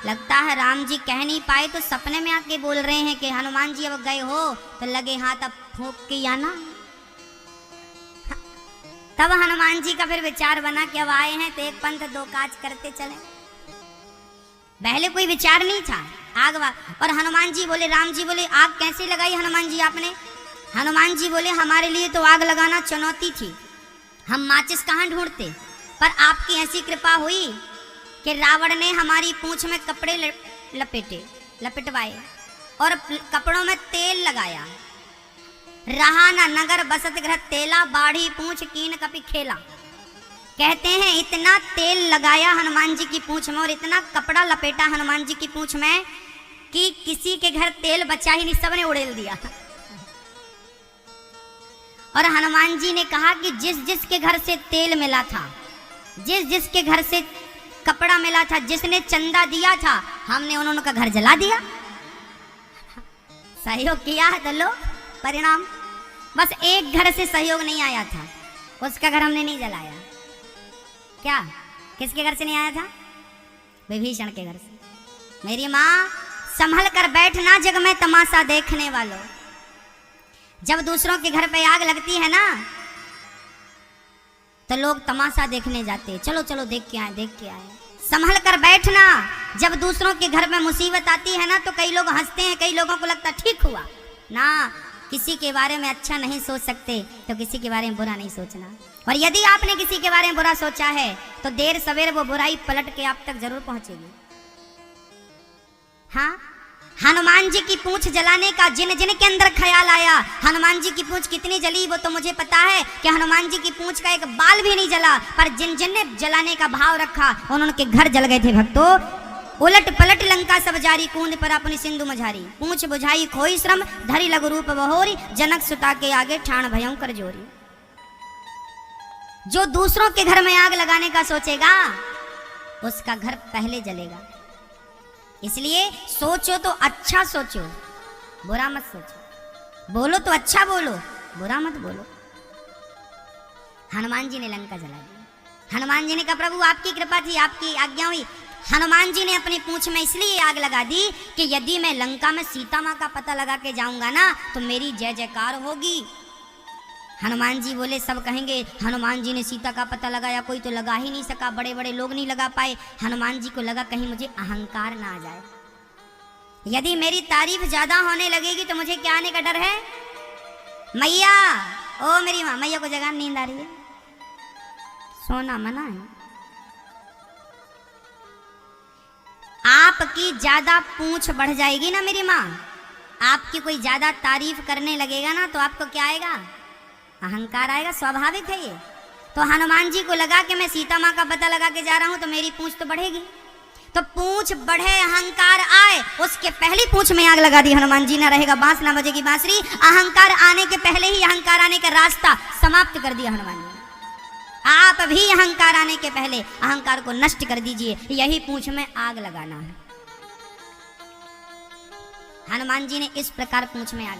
लगता है राम जी कह नहीं पाए तो सपने में आके बोल रहे हैं कि हनुमान जी अब गए हो तो लगे हाथ अब फूंक के आना। तब हनुमान जी का फिर विचार बना कि अब आए हैं तो एक पंथ दो काज करते चले। पहले कोई विचार नहीं था आग और हनुमान जी बोले, राम जी बोले आग कैसे लगाई हनुमान जी आपने? हनुमान जी बोले, हमारे लिए तो आग लगाना चुनौती थी, हम माचिस कहाँ ढूंढते, पर आपकी ऐसी कृपा हुई कि रावण ने हमारी पूंछ में कपड़े लपेटवाए और कपड़ों में तेल लगाया। रहा न नगर बसत घर तेला, बाढ़ी पूंछ कीन कपि खेला। कहते हैं इतना तेल लगाया हनुमान जी की पूंछ में और इतना कपड़ा लपेटा हनुमान जी की पूंछ में कि किसी के घर तेल बचा ही नहीं, सबने उड़ेल दिया। और हनुमान जी ने कहा कि जिस जिस के घर से तेल मिला था, जिस जिस के घर से कपड़ा मिला था, जिसने चंदा दिया था, हमने उन्होंने का घर जला दिया। सहयोग किया है तो लो परिणाम। बस एक घर से सहयोग नहीं आया था, उसका घर हमने नहीं जलाया। क्या? किसके घर से नहीं आया था? विभीषण के घर से। मेरी माँ संभल कर बैठना जग में तमाशा देखने वालों। जब दूसरों के घर पे आग लगती है ना तो लोग तमाशा देखने जाते हैं, चलो चलो देख के आए, देख के आए। संभल कर बैठना, जब दूसरों के घर में मुसीबत आती है ना तो कई लोग हंसते हैं, कई लोगों को लगता ठीक हुआ ना। किसी के बारे में अच्छा नहीं सोच सकते तो किसी के बारे में बुरा नहीं सोचना। और यदि आपने किसी के बारे में बुरा सोचा है तो देर सवेर वो बुराई पलट के आप तक जरूर पहुंचेगी। हाँ, हनुमान जी की पूंछ जलाने का जिन जिन के अंदर ख्याल आया, हनुमान जी की पूंछ कितनी जली वो तो मुझे पता है कि हनुमान जी की पूंछ का एक बाल भी नहीं जला, पर जिन जिन ने जलाने का भाव रखा उन्होंने के घर जल गए थे। भक्तों, उलट पलट लंका सब जारी, कूंद पर अपनी सिंधु मझारी, पूंछ बुझाई खोई श्रम, धरी लघु रूप बहोरी, जनक सुता के आगे ठाण भयं कर जोरी। जो दूसरों के घर में आग लगाने का सोचेगा उसका घर पहले जलेगा। इसलिए सोचो तो अच्छा सोचो, बुरा मत सोचो। बोलो तो अच्छा बोलो, बुरा मत बोलो। हनुमान जी ने लंका जला दी। हनुमान जी ने कहा, प्रभु आपकी कृपा थी, आपकी आज्ञा हुई। हनुमान जी ने अपनी पूंछ में इसलिए आग लगा दी कि यदि मैं लंका में सीता माँ का पता लगा के जाऊंगा ना तो मेरी जय जयकार होगी। हनुमान जी बोले, सब कहेंगे हनुमान जी ने सीता का पता लगाया, कोई तो लगा ही नहीं सका, बड़े बड़े लोग नहीं लगा पाए। हनुमान जी को लगा कहीं मुझे अहंकार ना आ जाए, यदि मेरी तारीफ ज्यादा होने लगेगी तो मुझे क्या आने का डर है। मैया, ओ मेरी माँ, मैया को जगह नींद आ रही है, सोना मना है। आपकी ज्यादा पूंछ बढ़ जाएगी ना मेरी माँ, आपकी कोई ज्यादा तारीफ करने लगेगा ना तो आपको क्या आएगा? अहंकार आएगा, स्वाभाविक है ये। तो हनुमान जी को लगा कि मैं सीता माँ का पता लगा के जा रहा हूं तो मेरी पूंछ तो बढ़ेगी। तो पूंछ बढ़े, अहंकार आए, उसके पहली पूंछ में आग लगा दी हनुमान जी। ना रहेगा बांस ना बजेगी बांसुरी। अहंकार आने के पहले ही अहंकार आने का रास्ता समाप्त कर दिया हनुमान जी। आप भी अहंकार आने के पहले अहंकार को नष्ट कर दीजिए, यही पूंछ में आग लगाना है। हनुमान जी ने इस प्रकार पूंछ में आग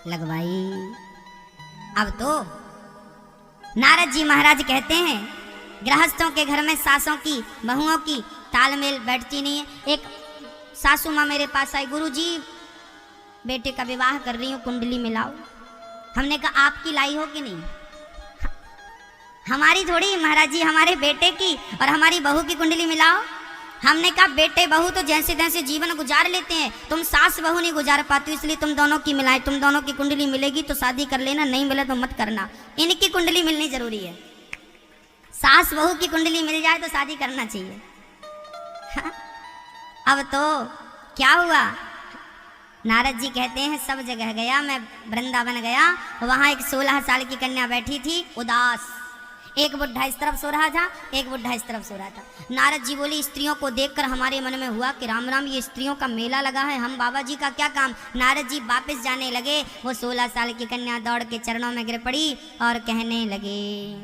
लगवाई। अब तो नारद जी महाराज कहते हैं गृहस्थों के घर में सासों की बहुओं की तालमेल बैठती नहीं है। एक सासू माँ मेरे पास आई, गुरुजी बेटे का विवाह कर रही हूँ, कुंडली मिलाओ। हमने कहा आपकी लाई हो कि नहीं? हमारी थोड़ी महाराज जी, हमारे बेटे की और हमारी बहू की कुंडली मिलाओ। हमने कहा बेटे बहू तो जैसे तैसे जीवन गुजार लेते हैं, तुम सास बहू नहीं गुजार पाती, इसलिए तुम दोनों की मिलाए। तुम दोनों की कुंडली मिलेगी तो शादी कर लेना, नहीं मिले तो मत करना। इनकी कुंडली मिलनी जरूरी है। सास बहू की कुंडली मिल जाए तो शादी करना चाहिए। अब तो क्या हुआ, नारद जी कहते हैं सब जगह गया, मैं वृंदावन गया, वहां एक 16 साल की कन्या बैठी थी उदास। एक बुढ़ा इस तरफ सो रहा था, एक बुढ़ा इस तरफ सो रहा था। नारद जी बोले स्त्रियों को देखकर हमारे मन में हुआ कि राम राम ये स्त्रियों का मेला लगा है, हम बाबा जी का क्या काम। नारद जी वापस जाने लगे, वो 16 साल की कन्या दौड़ के चरणों में गिर पड़ी और कहने लगे,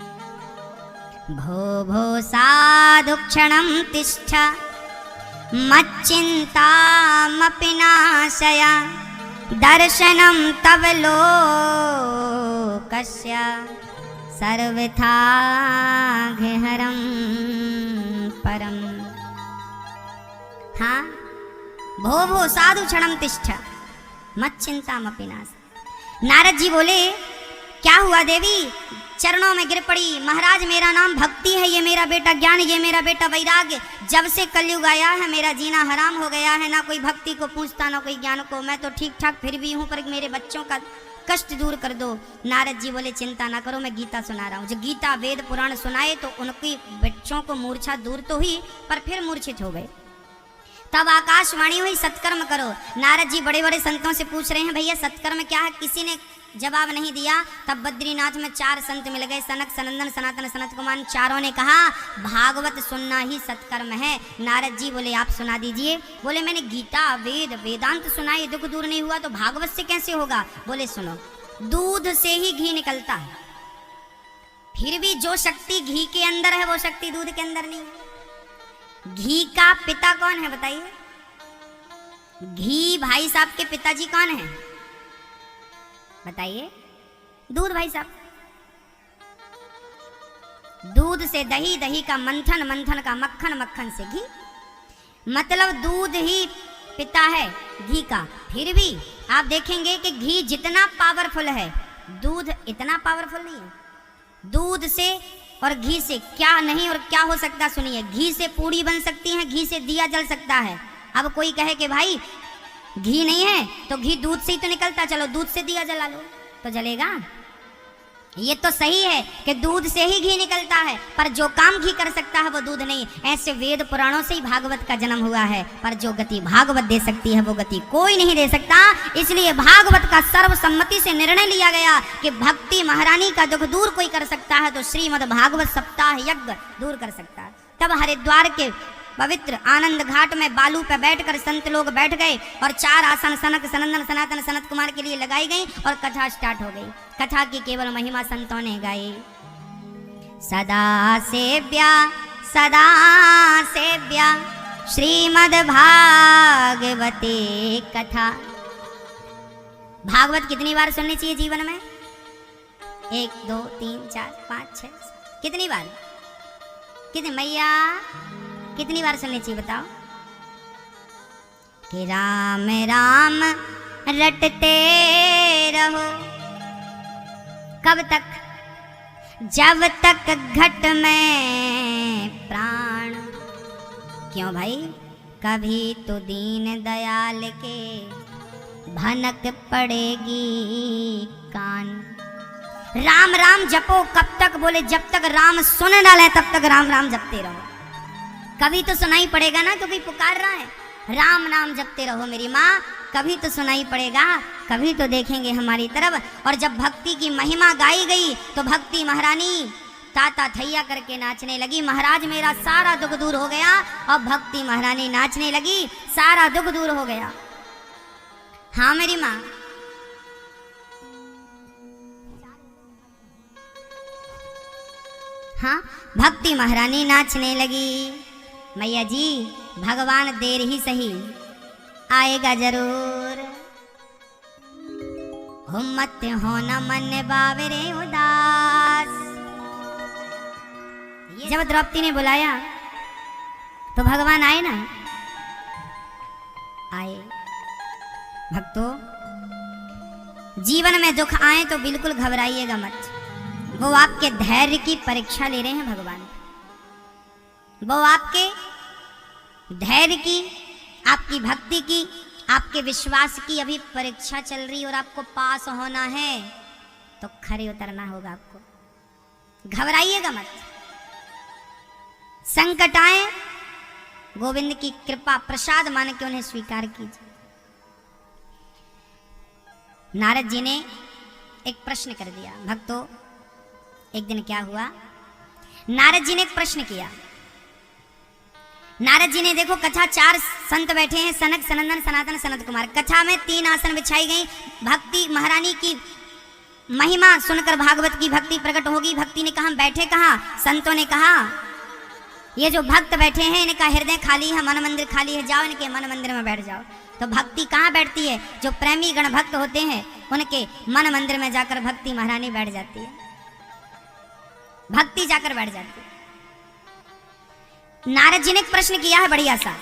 भो भो साधु क्षणं तिष्ठ मच्चिन्तामपि नाशय दर्शनं तव लोकस्य सर्वथा घेहरम परम। हाँ, भो भो साधु क्षणम तिष्ठ मच्चिन्तामपि नाशय। नारद जी बोले क्या हुआ देवी? चरणों में गिर पड़ी, महाराज मेरा नाम भक्ति है, ये मेरा बेटा ज्ञान, ये मेरा बेटा वैराग्य। जब से कलयुग आया है मेरा जीना हराम हो गया है, ना कोई भक्ति को पूछता ना कोई ज्ञान को। मैं तो ठीक ठाक फिर भी हूँ, पर मेरे बच्चों का कष्ट दूर कर दो। नारद जी बोले चिंता ना करो, मैं गीता सुना रहा हूँ। जो गीता वेद पुराण सुनाए तो उनकी बच्चों को मूर्छा दूर तो हुई, पर फिर मूर्छित हो गए। तब आकाशवाणी हुई सत्कर्म करो। नारद जी बड़े बड़े संतों से पूछ रहे हैं भैया सत्कर्म क्या है, किसी ने जवाब नहीं दिया। तब बद्रीनाथ में 4 संत मिल गए, सनक सनंदन सनातन सनत कुमार। चारों ने कहा भागवत सुनना ही सत्कर्म है। नारद जी बोले आप सुना दीजिए। बोले मैंने गीता वेद वेदांत सुनाए, दुख दूर नहीं हुआ तो भागवत से कैसे होगा? बोले सुनो, दूध से ही घी निकलता है, फिर भी जो शक्ति घी के अंदर है वो शक्ति दूध के अंदर नहीं है। घी का पिता कौन है बताइए? घी भाई साहब के पिताजी कौन है बताइए? दूध भाई साहब। दूध से दही, दही का मंथन, मंथन का मक्खन, मक्खन से घी, मतलब दूध ही पिता है घी का। फिर भी आप देखेंगे कि घी जितना पावरफुल है दूध इतना पावरफुल नहीं है। दूध से और घी से क्या नहीं और क्या हो सकता सुनिए। घी से पूड़ी बन सकती है, घी से दिया जल सकता है। अब कोई कहे कि भाई घी नहीं है तो घी दूध से ही तो निकलता, चलो दूध से दिया जला लो तो जलेगा। ये तो सही है कि दूध से ही घी निकलता है, पर जो काम घी कर सकता है वो दूध नहीं। ऐसे वेद पुराणों से ही भागवत का जन्म हुआ है, पर जो गति भागवत दे सकती है वो गति कोई नहीं दे सकता। इसलिए भागवत का सर्वसम्मति से निर्णय लिया गया कि भक्ति महारानी का दुख दूर कोई कर सकता है तो श्रीमद् भागवत सप्ताह यज्ञ दूर कर सकता है। तब हरिद्वार के पवित्र आनंद घाट में बालू पे बैठकर संत लोग बैठ गए और 4 आसन सनक सनंदन सनातन सनत कुमार के लिए लगाई गई और कथा स्टार्ट हो गई। कथा की केवल महिमा संतों ने गाई। सदा सेव्या श्रीमद् भागवते कथा। भागवत कितनी बार सुननी चाहिए जीवन में? 1 2 3 4 5 6 कितनी बार? कितनी मैया कितनी बार सुननी चाहिए बताओ? कि राम राम रटते रहो। कब तक? जब तक घट में प्राण। क्यों भाई? कभी तो दीन दयाल के भनक पड़ेगी कान। राम राम जपो कब तक? बोले जब तक राम सुन डाले तब तक राम राम जपते रहो। कभी तो सुनाई पड़ेगा ना, तो कोई पुकार रहा है राम नाम जपते रहो मेरी माँ, कभी तो सुनाई पड़ेगा, कभी तो देखेंगे हमारी तरफ। और जब भक्ति की महिमा गाई गई तो भक्ति महारानी ताता थैया करके नाचने लगी। महाराज मेरा सारा दुख दूर हो गया। और भक्ति महारानी नाचने लगी, सारा दुख दूर हो गया। हाँ मेरी माँ। हाँ, भक्ति महारानी नाचने लगी। मैया जी भगवान देर ही सही आएगा जरूर। मत हो न मन बावरे उदास। जब द्रौपदी ने बुलाया तो भगवान आए ना, आए। भक्तों, जीवन में दुख आए तो बिल्कुल घबराइएगा मत। वो आपके धैर्य की परीक्षा ले रहे हैं भगवान। वो आपके धैर्य की, आपकी भक्ति की, आपके विश्वास की अभी परीक्षा चल रही और आपको पास होना है तो खरे उतरना होगा आपको। घबराइएगा मत। संकट आए, गोविंद की कृपा प्रसाद मान के उन्हें स्वीकार कीजिए। नारद जी ने एक प्रश्न कर दिया। भक्तों, एक दिन क्या हुआ, नारद जी ने एक प्रश्न किया। नारद जी ने देखो, कथा 4 संत बैठे हैं, सनक, सनंदन, सनातन, सनत कुमार। कथा में 3 आसन बिछाई गई। भक्ति महारानी की महिमा सुनकर भागवत की भक्ति प्रकट होगी। भक्ति ने कहा बैठे कहाँ? संतों ने कहा ये जो भक्त बैठे हैं इनका हृदय खाली है, मन मंदिर खाली है, जाओ इनके मन मंदिर में बैठ जाओ। तो भक्ति कहाँ बैठती है? जो प्रेमी गण भक्त होते हैं उनके मन मंदिर में जाकर भक्ति महारानी बैठ जाती है, भक्ति जाकर बैठ जाती है। नारद जी ने एक प्रश्न किया है बढ़िया सा।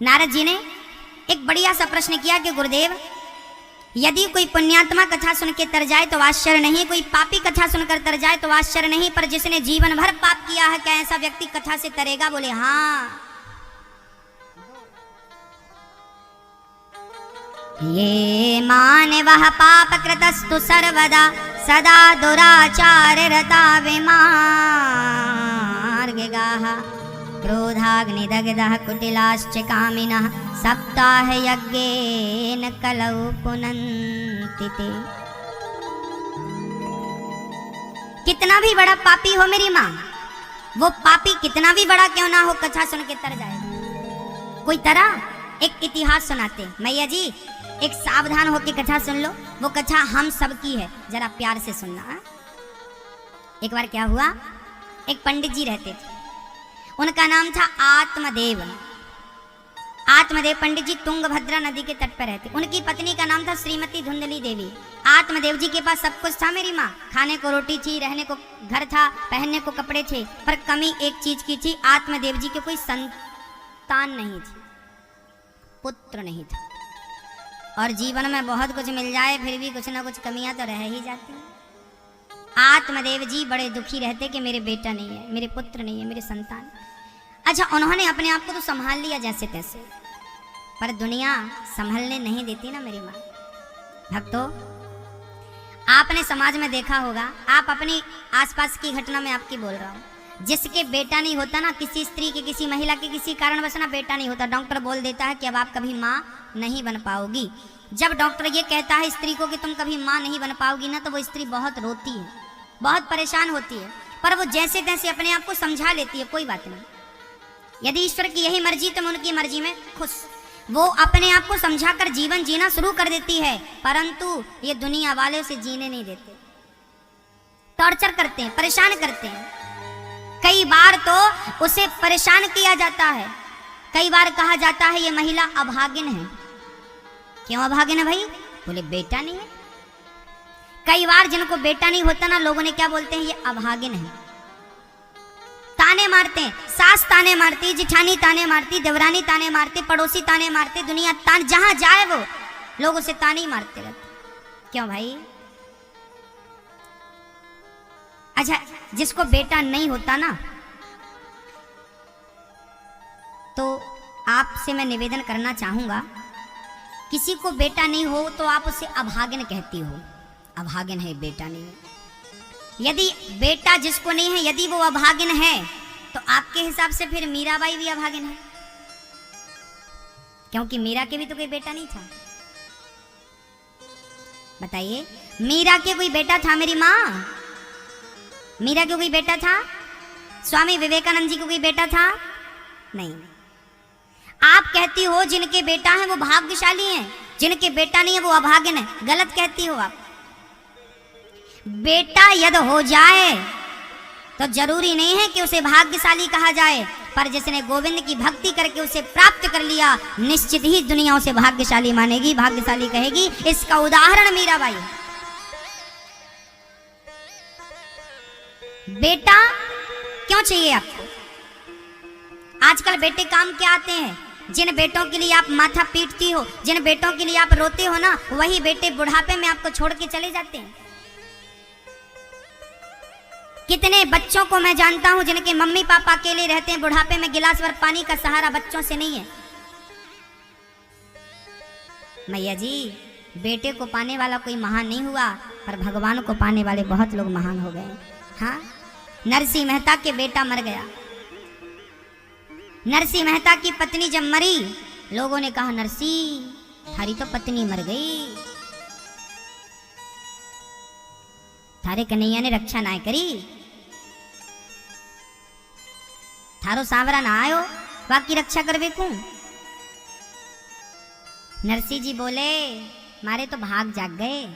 नारद जी ने एक बढ़िया सा प्रश्न किया कि गुरुदेव, यदि कोई पुण्यात्मा कथा सुन के तर जाए तो आश्चर्य नहीं, कोई पापी कथा सुनकर तर जाए तो आश्चर्य नहीं, पर जिसने जीवन भर पाप किया है क्या ऐसा व्यक्ति कथा से तरेगा? बोले हाँ। ये मानवः पाप कृतस्तु सर्वदा सदा दुराचार रता विमार्गगाः क्रोधाग्निदग्धः कुटिलाश्च कामिनः सप्ताह यज्ञेन कलौ पुनन्ति ते। कितना भी बड़ा पापी हो मेरी माँ, वो पापी कितना भी बड़ा क्यों ना हो, कथा सुन के तर जाएगा। कोई तरह एक इतिहास सुनाते, मैया जी एक सावधान होके कथा सुन लो, वो कथा हम सबकी है, जरा प्यार से सुनना। एक बार क्या हुआ, एक पंडित जी रहते थे, उनका नाम था आत्मदेव। आत्मदेव पंडित जी तुंगभद्रा नदी के तट पर रहते। उनकी पत्नी का नाम था श्रीमती धुंधली देवी। आत्मदेव जी के पास सब कुछ था मेरी माँ, खाने को रोटी थी, रहने को घर था, पहनने को कपड़े थे, पर कमी एक चीज की थी, आत्मदेव जी के कोई संतान नहीं थी, पुत्र नहीं था। और जीवन में बहुत कुछ मिल जाए फिर भी कुछ ना कुछ कमियां तो रह ही जाती हैं। आत्मदेव जी बड़े दुखी रहते कि मेरे बेटा नहीं है, मेरे पुत्र नहीं है, मेरे संतान। अच्छा, उन्होंने अपने आप को तो संभाल लिया जैसे तैसे, पर दुनिया संभलने नहीं देती ना मेरी माँ। भक्तों, आपने समाज में देखा होगा, आप अपनी आसपास की घटना में आपकी बोल रहा हूँ, जिसके बेटा नहीं होता ना, किसी स्त्री के, किसी महिला के किसी कारणवश ना बेटा नहीं होता, डॉक्टर बोल देता है कि अब आप कभी माँ नहीं बन पाओगी। जब डॉक्टर ये कहता है स्त्री को कि तुम कभी माँ नहीं बन पाओगी ना, तो वो स्त्री बहुत रोती है, बहुत परेशान होती है, पर वो जैसे तैसे अपने आप को समझा लेती है, कोई बात नहीं, यदि ईश्वर की यही मर्जी तो मैं उनकी मर्जी में खुश। वो अपने आप को समझाकर जीवन जीना शुरू कर देती है, परंतु ये दुनिया वाले उसे जीने नहीं देते, टॉर्चर करते हैं, परेशान करते हैं। कई बार तो उसे परेशान किया जाता है, कई बार कहा जाता है ये महिला अभागिन है। क्यों अभागिन है भाई? बोले बेटा नहीं है। कई बार जिनको बेटा नहीं होता ना, लोगों ने क्या बोलते हैं, ये अभागिन है। ताने मारते हैं, सास ताने मारती, जिठानी ताने मारती, देवरानी ताने मारती, पड़ोसी ताने मारते, दुनिया तान, जहां जाए वो लोग उसे ताने ही मारते रहते। क्यों भाई? अच्छा, जिसको बेटा नहीं होता ना, तो आपसे मैं निवेदन करना चाहूंगा, किसी को बेटा नहीं हो तो आप उसे अभागिन कहती हो, अभागिन है, बेटा नहीं है। यदि बेटा जिसको नहीं है, यदि वो अभागिन है, तो आपके हिसाब से फिर मीराबाई भी अभागिन है, क्योंकि मीरा के भी तो कोई बेटा नहीं था। बताइए, मीरा के कोई बेटा था मेरी माँ? मीरा के कोई बेटा था? स्वामी विवेकानंद जी को कोई बेटा था? नहीं। आप कहती हो जिनके बेटा है वो भाग्यशाली हैं, जिनके बेटा नहीं है वो अभागिन है। गलत कहती हो आप। बेटा यदि हो जाए तो जरूरी नहीं है कि उसे भाग्यशाली कहा जाए, पर जिसने गोविंद की भक्ति करके उसे प्राप्त कर लिया, निश्चित ही दुनिया उसे भाग्यशाली मानेगी, भाग्यशाली कहेगी। इसका उदाहरण मीराबाई है। बेटा क्यों चाहिए आपको? आजकल बेटे काम क्या आते हैं? जिन बेटों के लिए आप माथा पीटती हो, जिन बेटों के लिए आप रोते हो ना, वही बेटे बुढ़ापे में आपको छोड़ के चले जाते हैं। कितने बच्चों को मैं जानता हूं जिनके मम्मी पापा अकेले रहते हैं, बुढ़ापे में गिलास भर पानी का सहारा बच्चों से नहीं है। मैया जी, बेटे को पाने वाला कोई महान नहीं हुआ, पर भगवान को पाने वाले बहुत लोग महान हो गए। हाँ, नरसिंह मेहता के बेटा मर गया। नरसिंह मेहता की पत्नी जब मरी, लोगों ने कहा नरसिंह थारी तो पत्नी मर गई, थारे कन्हैया ने रक्षा ना करी, थारो सांवरा ना आयो, बाकी रक्षा करवे को। नरसिंह जी बोले मारे तो भाग जाग गए।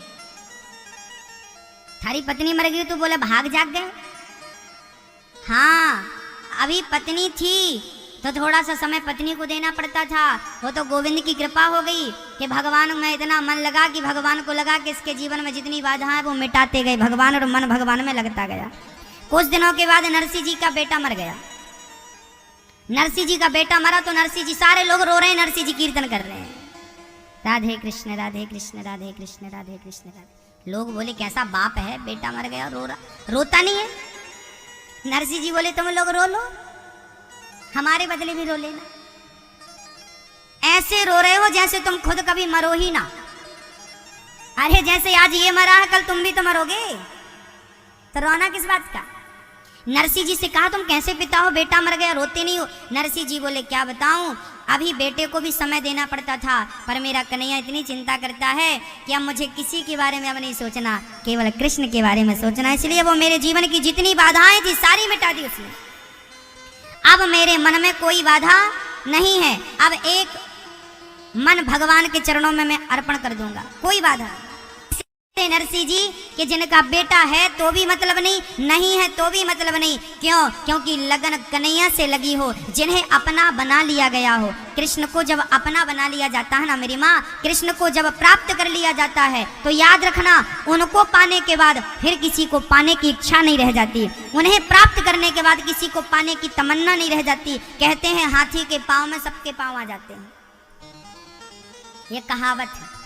थारी पत्नी मर गई तो बोले भाग जाग गए। हाँ, अभी पत्नी थी तो थोड़ा सा समय पत्नी को देना पड़ता था। वो तो गोविंद की कृपा हो गई कि भगवान में इतना मन लगा कि भगवान को लगा कि इसके जीवन में जितनी बाधा है वो मिटाते गए भगवान, और मन भगवान में लगता गया। कुछ दिनों के बाद नरसिंह जी का बेटा मर गया। नरसिंह जी का बेटा मरा तो नरसिंह जी, सारे लोग रो रहे हैं, नरसिंह जी कीर्तन कर रहे हैं, राधे कृष्ण राधे कृष्ण राधे कृष्ण राधे कृष्ण राधे। लोग बोले कैसा बाप है, बेटा मर गया रो रहा, रोता नहीं है। नरसिंह जी बोले तुम लोग रो लो, हमारे बदले भी रो लेना। ऐसे रो रहे हो जैसे तुम खुद कभी मरो ही ना। अरे जैसे आज ये मरा है कल तुम भी तो मरोगे, तो रोना किस बात का? नरसिंह जी से कहा तुम कैसे पिता हो, बेटा मर गया रोते नहीं हो? नरसिंह जी बोले क्या बताऊं, अभी बेटे को भी समय देना पड़ता था, पर मेरा कन्हैया इतनी चिंता करता है कि अब मुझे किसी के बारे में अब नहीं सोचना, केवल कृष्ण के बारे में सोचना। इसलिए वो मेरे जीवन की जितनी बाधाएं थी सारी मिटा दी उसने। अब मेरे मन में कोई बाधा नहीं है, अब एक मन भगवान के चरणों में मैं अर्पण कर दूंगा, कोई बाधा। नरसिंह जी कि जिनका बेटा है तो भी मतलब नहीं, नहीं है तो भी मतलब नहीं। क्यों? क्योंकि लगन कन्हैया से लगी हो, जिन्हें अपना बना लिया गया हो। कृष्ण को जब अपना बना लिया जाता है ना मेरी माँ, कृष्ण को जब प्राप्त कर लिया जाता है तो याद रखना, उनको पाने के बाद फिर किसी को पाने की इच्छा नहीं रह जाती, उन्हें प्राप्त करने के बाद किसी को पाने की तमन्ना नहीं रह जाती। कहते हैं हाथी के पाँव में सबके पाँव आ जाते हैं, ये कहावत है।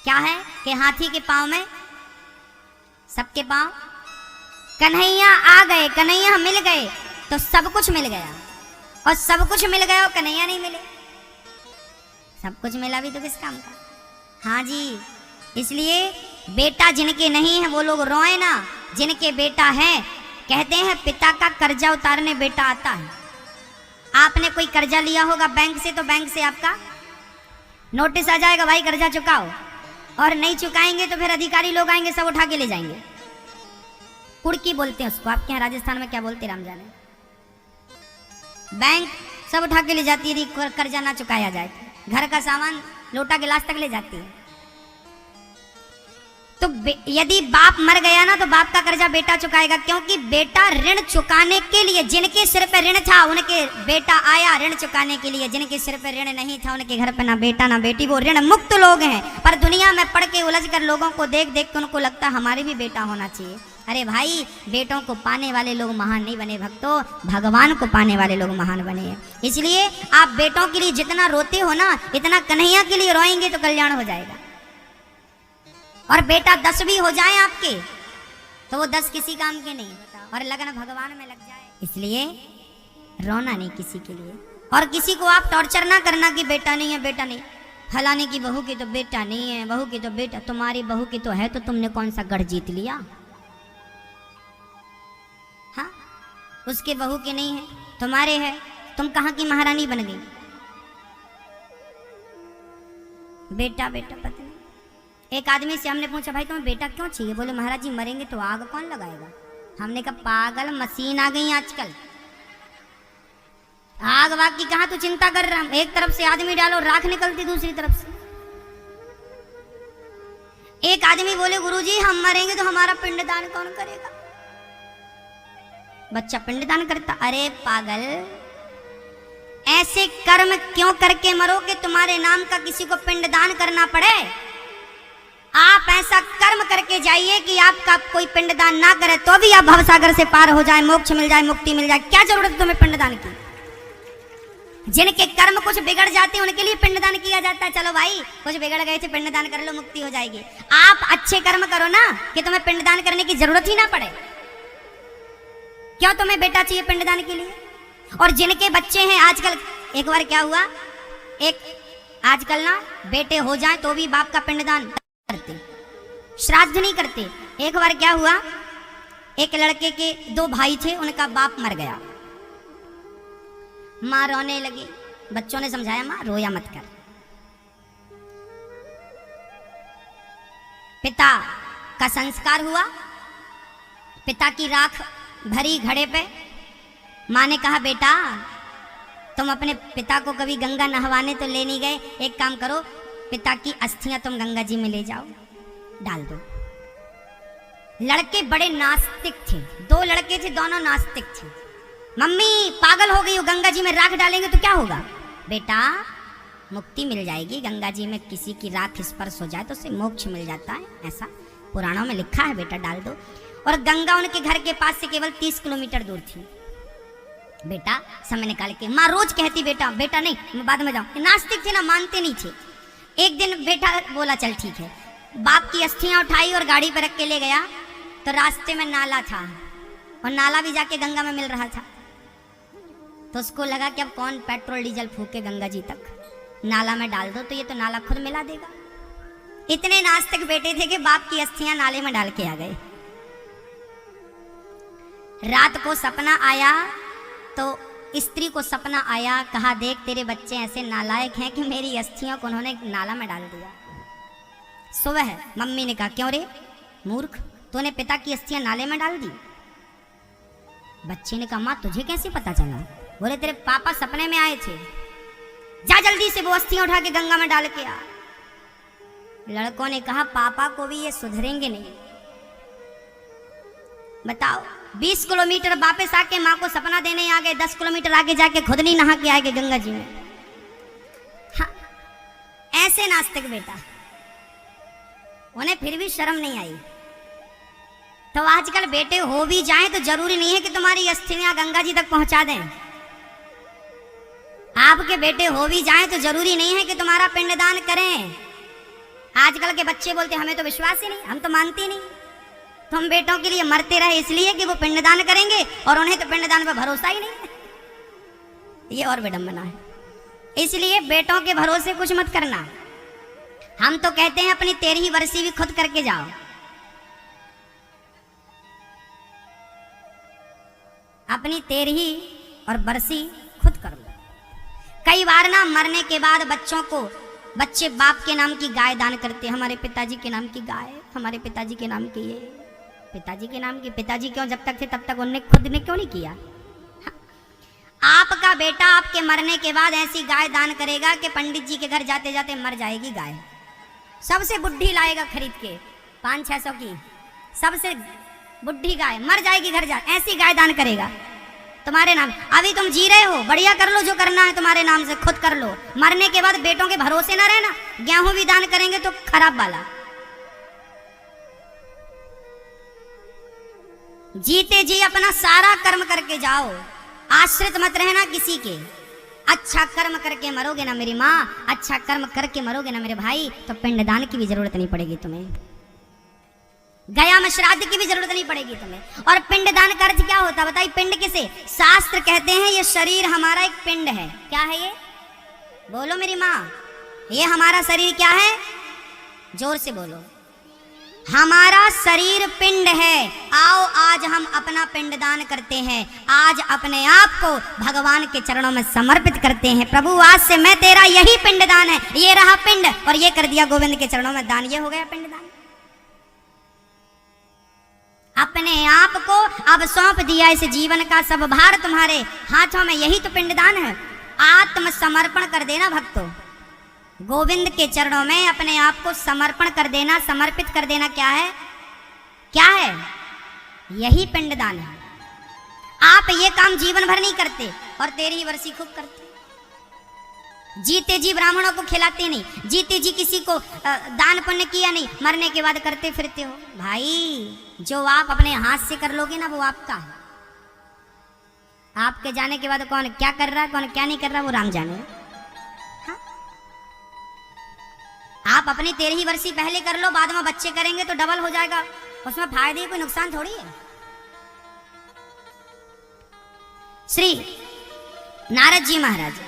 क्या है कि हाथी के पाँव में सबके पाँव, कन्हैया आ गए, कन्हैया मिल गए तो सब कुछ मिल गया, और सब कुछ मिल गया और कन्हैया नहीं मिले, सब कुछ मिला भी तो किस काम का? हाँ जी, इसलिए बेटा जिनके नहीं है वो लोग रोए ना, जिनके बेटा है कहते हैं पिता का कर्जा उतारने बेटा आता है। आपने कोई कर्जा लिया होगा बैंक से, तो बैंक से आपका नोटिस आ जाएगा भाई कर्जा चुकाओ, और नहीं चुकाएंगे तो फिर अधिकारी लोग आएंगे सब उठा के ले जाएंगे। कुड़की बोलते हैं उसको, आपके यहाँ राजस्थान में क्या बोलते राम जाने। बैंक सब उठा के ले जाती है यदि कर्जा ना चुकाया जाए, घर का सामान लोटा गिलास तक ले जाती है। तो यदि बाप मर गया ना तो बाप का कर्जा बेटा चुकाएगा, क्योंकि बेटा ऋण चुकाने के लिए, जिनके सिर पर ऋण था उनके बेटा आया ऋण चुकाने के लिए, जिनके सिर पर ऋण नहीं था उनके घर पर ना बेटा ना बेटी, वो ऋण मुक्त लोग हैं। पर दुनिया में पढ़ के उलझ कर लोगों को देख देख के उनको लगता हमारे भी बेटा होना चाहिए। अरे भाई, बेटों को पाने वाले लोग महान नहीं बने भक्तों, भगवान को पाने वाले लोग महान बने हैं। इसलिए आप बेटों के लिए जितना रोते हो ना, इतना कन्हैया के लिए रोएंगे तो कल्याण हो जाएगा। और बेटा 10 भी हो जाए आपके तो वो 10 किसी काम के नहीं, और लगन भगवान में लग जाए। इसलिए रोना नहीं किसी के लिए, और किसी को आप टॉर्चर ना करना कि बेटा नहीं है, बेटा नहीं, फलाने की बहू की तो बेटा नहीं है, बहू की तो बेटा, तुम्हारी बहू की तो है, तो तुमने कौन सा गढ़ जीत लिया? हाँ, उसके बहू के नहीं है, तुम्हारे है, तुम कहाँ की महारानी बन गई? बेटा बेटा पत्नी। एक आदमी से हमने पूछा भाई तुम्हें बेटा क्यों चाहिए? बोले महाराज जी मरेंगे तो आग कौन लगाएगा? हमने कहा पागल, मशीन आ गई आजकल, आग वाग की कहाँ तू चिंता कर रहा? एक तरफ से आदमी डालो राख निकलती दूसरी तरफ से। एक आदमी बोले गुरुजी हम मरेंगे तो हमारा पिंडदान कौन करेगा? बच्चा पिंडदान करता। अरे पागल, ऐसे कर्म क्यों करके मरो कि तुम्हारे नाम का किसी को पिंडदान करना पड़े? आप ऐसा कर्म करके जाइए कि आपका कोई पिंडदान ना करे तो भी आप भवसागर से पार हो जाए, मोक्ष मिल जाए, मुक्ति मिल जाए। क्या जरूरत है तुम्हें पिंडदान की? जिनके कर्म कुछ बिगड़ जाते हैं उनके लिए पिंडदान किया जाता है। चलो भाई कुछ बिगड़ गए थे, पिंडदान कर लो, मुक्ति हो जाएगी। आप अच्छे कर्म करो ना कि तुम्हें पिंडदान करने की जरूरत ही ना पड़े। क्यों तुम्हें बेटा चाहिए पिंडदान के लिए? और जिनके बच्चे हैं आजकल, एक बार क्या हुआ, एक आजकल ना बेटे हो जाए तो भी बाप का पिंडदान करते, श्राद्ध नहीं करते। एक बार क्या हुआ, एक लड़के के 2 भाई थे, उनका बाप मर गया। माँ रोने लगी, बच्चों ने समझाया माँ रोया मत कर। पिता का संस्कार हुआ, पिता की राख भरी घड़े पे। माँ ने कहा बेटा तुम अपने पिता को कभी गंगा नहवाने तो ले नहीं गए, एक काम करो पिता की अस्थियां तुम गंगा जी में ले जाओ, डाल दो। लड़के बड़े नास्तिक थे, 2 लड़के थे, दोनों नास्तिक थे। मम्मी पागल हो गई हो, गंगा जी में राख डालेंगे तो क्या होगा? बेटा मुक्ति मिल जाएगी, गंगा जी में किसी की राख स्पर्श हो जाए तो उसे मोक्ष मिल जाता है, ऐसा पुराणों में लिखा है, बेटा डाल दो। और गंगा उनके घर के पास से केवल 30 किलोमीटर दूर थी। बेटा समय निकाल के, माँ रोज कहती बेटा बेटा नहीं मैं बाद में जाऊं। नास्तिक थे ना, मानते नहीं थे। एक दिन बेटा बोला चल ठीक है। बाप की अस्थियां उठाई और गाड़ी पर रख के ले गया तो रास्ते में नाला था और नाला भी जाके गंगा में मिल रहा था। तो उसको लगा कि अब कौन पेट्रोल डीजल फूके गंगा जी तक, नाला में डाल दो तो ये तो नाला खुद मिला देगा। इतने नास्तिक बेटे थे कि बाप की अस्थियां नाले में डाल के आ गए। रात को सपना आया तो स्त्री को सपना आया, कहा देख तेरे बच्चे ऐसे नालायक हैं कि मेरी अस्थियों को उन्होंने नाला में डाल दिया। सुबह मम्मी ने कहा क्यों रे मूर्ख, तूने पिता की अस्थियां नाले में डाल दी? बच्चे ने कहा माँ तुझे कैसे पता चला? बोले तेरे पापा सपने में आए थे, जा जल्दी से वो अस्थियां उठा के गंगा में डाल के आ। लड़कों ने कहा पापा को भी ये सुधरेंगे नहीं। बताओ 20 किलोमीटर वापस आके माँ को सपना देने आ गए, 10 किलोमीटर आगे जाके खुद नहीं नहा के आएंगे गंगा जी में। हाँ, ऐसे नास्तिक बेटा, उन्हें फिर भी शर्म नहीं आई। तो आजकल बेटे हो भी जाएं तो जरूरी नहीं है कि तुम्हारी अस्थियां गंगा जी तक पहुंचा दें। आपके बेटे हो भी जाएं तो जरूरी नहीं है कि तुम्हारा पिंडदान करें। आजकल के बच्चे बोलते हमें तो विश्वास ही नहीं, हम तो मानते नहीं। तुम बेटों के लिए मरते रहे इसलिए कि वो पिंडदान करेंगे और उन्हें तो पिंडदान पर भरोसा ही नहीं। ये और विडंबना है। इसलिए बेटों के भरोसे कुछ मत करना। हम तो कहते हैं अपनी 13वीं वर्षी भी खुद करके जाओ। अपनी 13वीं और बरसी खुद कर लो। कई बार ना मरने के बाद बच्चे बाप के नाम की गाय दान करते, हमारे पिताजी के नाम की गाय, हमारे पिताजी के नाम की ये, पिताजी के नाम की। पिताजी क्यों जब तक थे तब तक उन्होंने खुद ने क्यों नहीं किया? हाँ। आपका बेटा आपके मरने के बाद ऐसी गाय दान करेगा कि पंडित जी के घर जाते जाते मर जाएगी गाय। सबसे बुढ़ी लाएगा खरीद के 500-600 की, सबसे बुढ़ी गाय मर जाएगी घर जा, ऐसी गाय दान करेगा तुम्हारे नाम। अभी तुम जी रहे हो, बढ़िया कर लो जो करना है तुम्हारे नाम से, खुद कर लो। मरने के बाद बेटों के भरोसे ना रहना। गेहूं भी दान करेंगे तो खराब वाला। जीते जी अपना सारा कर्म करके जाओ, आश्रित मत रहना किसी के। अच्छा कर्म करके मरोगे ना मेरी माँ, अच्छा कर्म करके मरोगे ना मेरे भाई, तो पिंडदान की भी जरूरत नहीं पड़ेगी तुम्हें, गया में श्राद्ध की भी जरूरत नहीं पड़ेगी तुम्हें। और पिंडदान का अर्थ क्या होता बताइए? पिंड किसे? शास्त्र कहते हैं ये शरीर हमारा एक पिंड है। क्या है ये? बोलो मेरी माँ, ये हमारा शरीर क्या है? जोर से बोलो। हमारा शरीर पिंड है। आओ आज हम अपना पिंडदान करते हैं। आज अपने आप को भगवान के चरणों में समर्पित करते हैं। प्रभु आज से मैं तेरा यही पिंडदान है, ये रहा पिंड और ये कर दिया गोविंद के चरणों में दान, ये हो गया पिंडदान। अपने आप को अब सौंप दिया इस जीवन का सब भार तुम्हारे हाथों में, यही तो पिंडदान है। आत्मसमर्पण कर देना भक्तों, गोविंद के चरणों में अपने आप को समर्पण कर देना, समर्पित कर देना। क्या है? क्या है? यही पिंडदान है। आप ये काम जीवन भर नहीं करते और 13वीं वर्षी खूब करते। जीते जी ब्राह्मणों को खिलाते नहीं, जीते जी किसी को दान पुण्य किया नहीं, मरने के बाद करते फिरते हो। भाई जो आप अपने हाथ से कर लोगे ना वो आपका है। आपके जाने के बाद कौन क्या कर रहा है कौन क्या नहीं कर रहा वो राम जाने। हाँ? आप अपनी 13 वर्षी पहले कर लो, बाद में बच्चे करेंगे तो डबल हो जाएगा, उसमें फायदे कोई नुकसान थोड़ी है। श्री नारद जी महाराज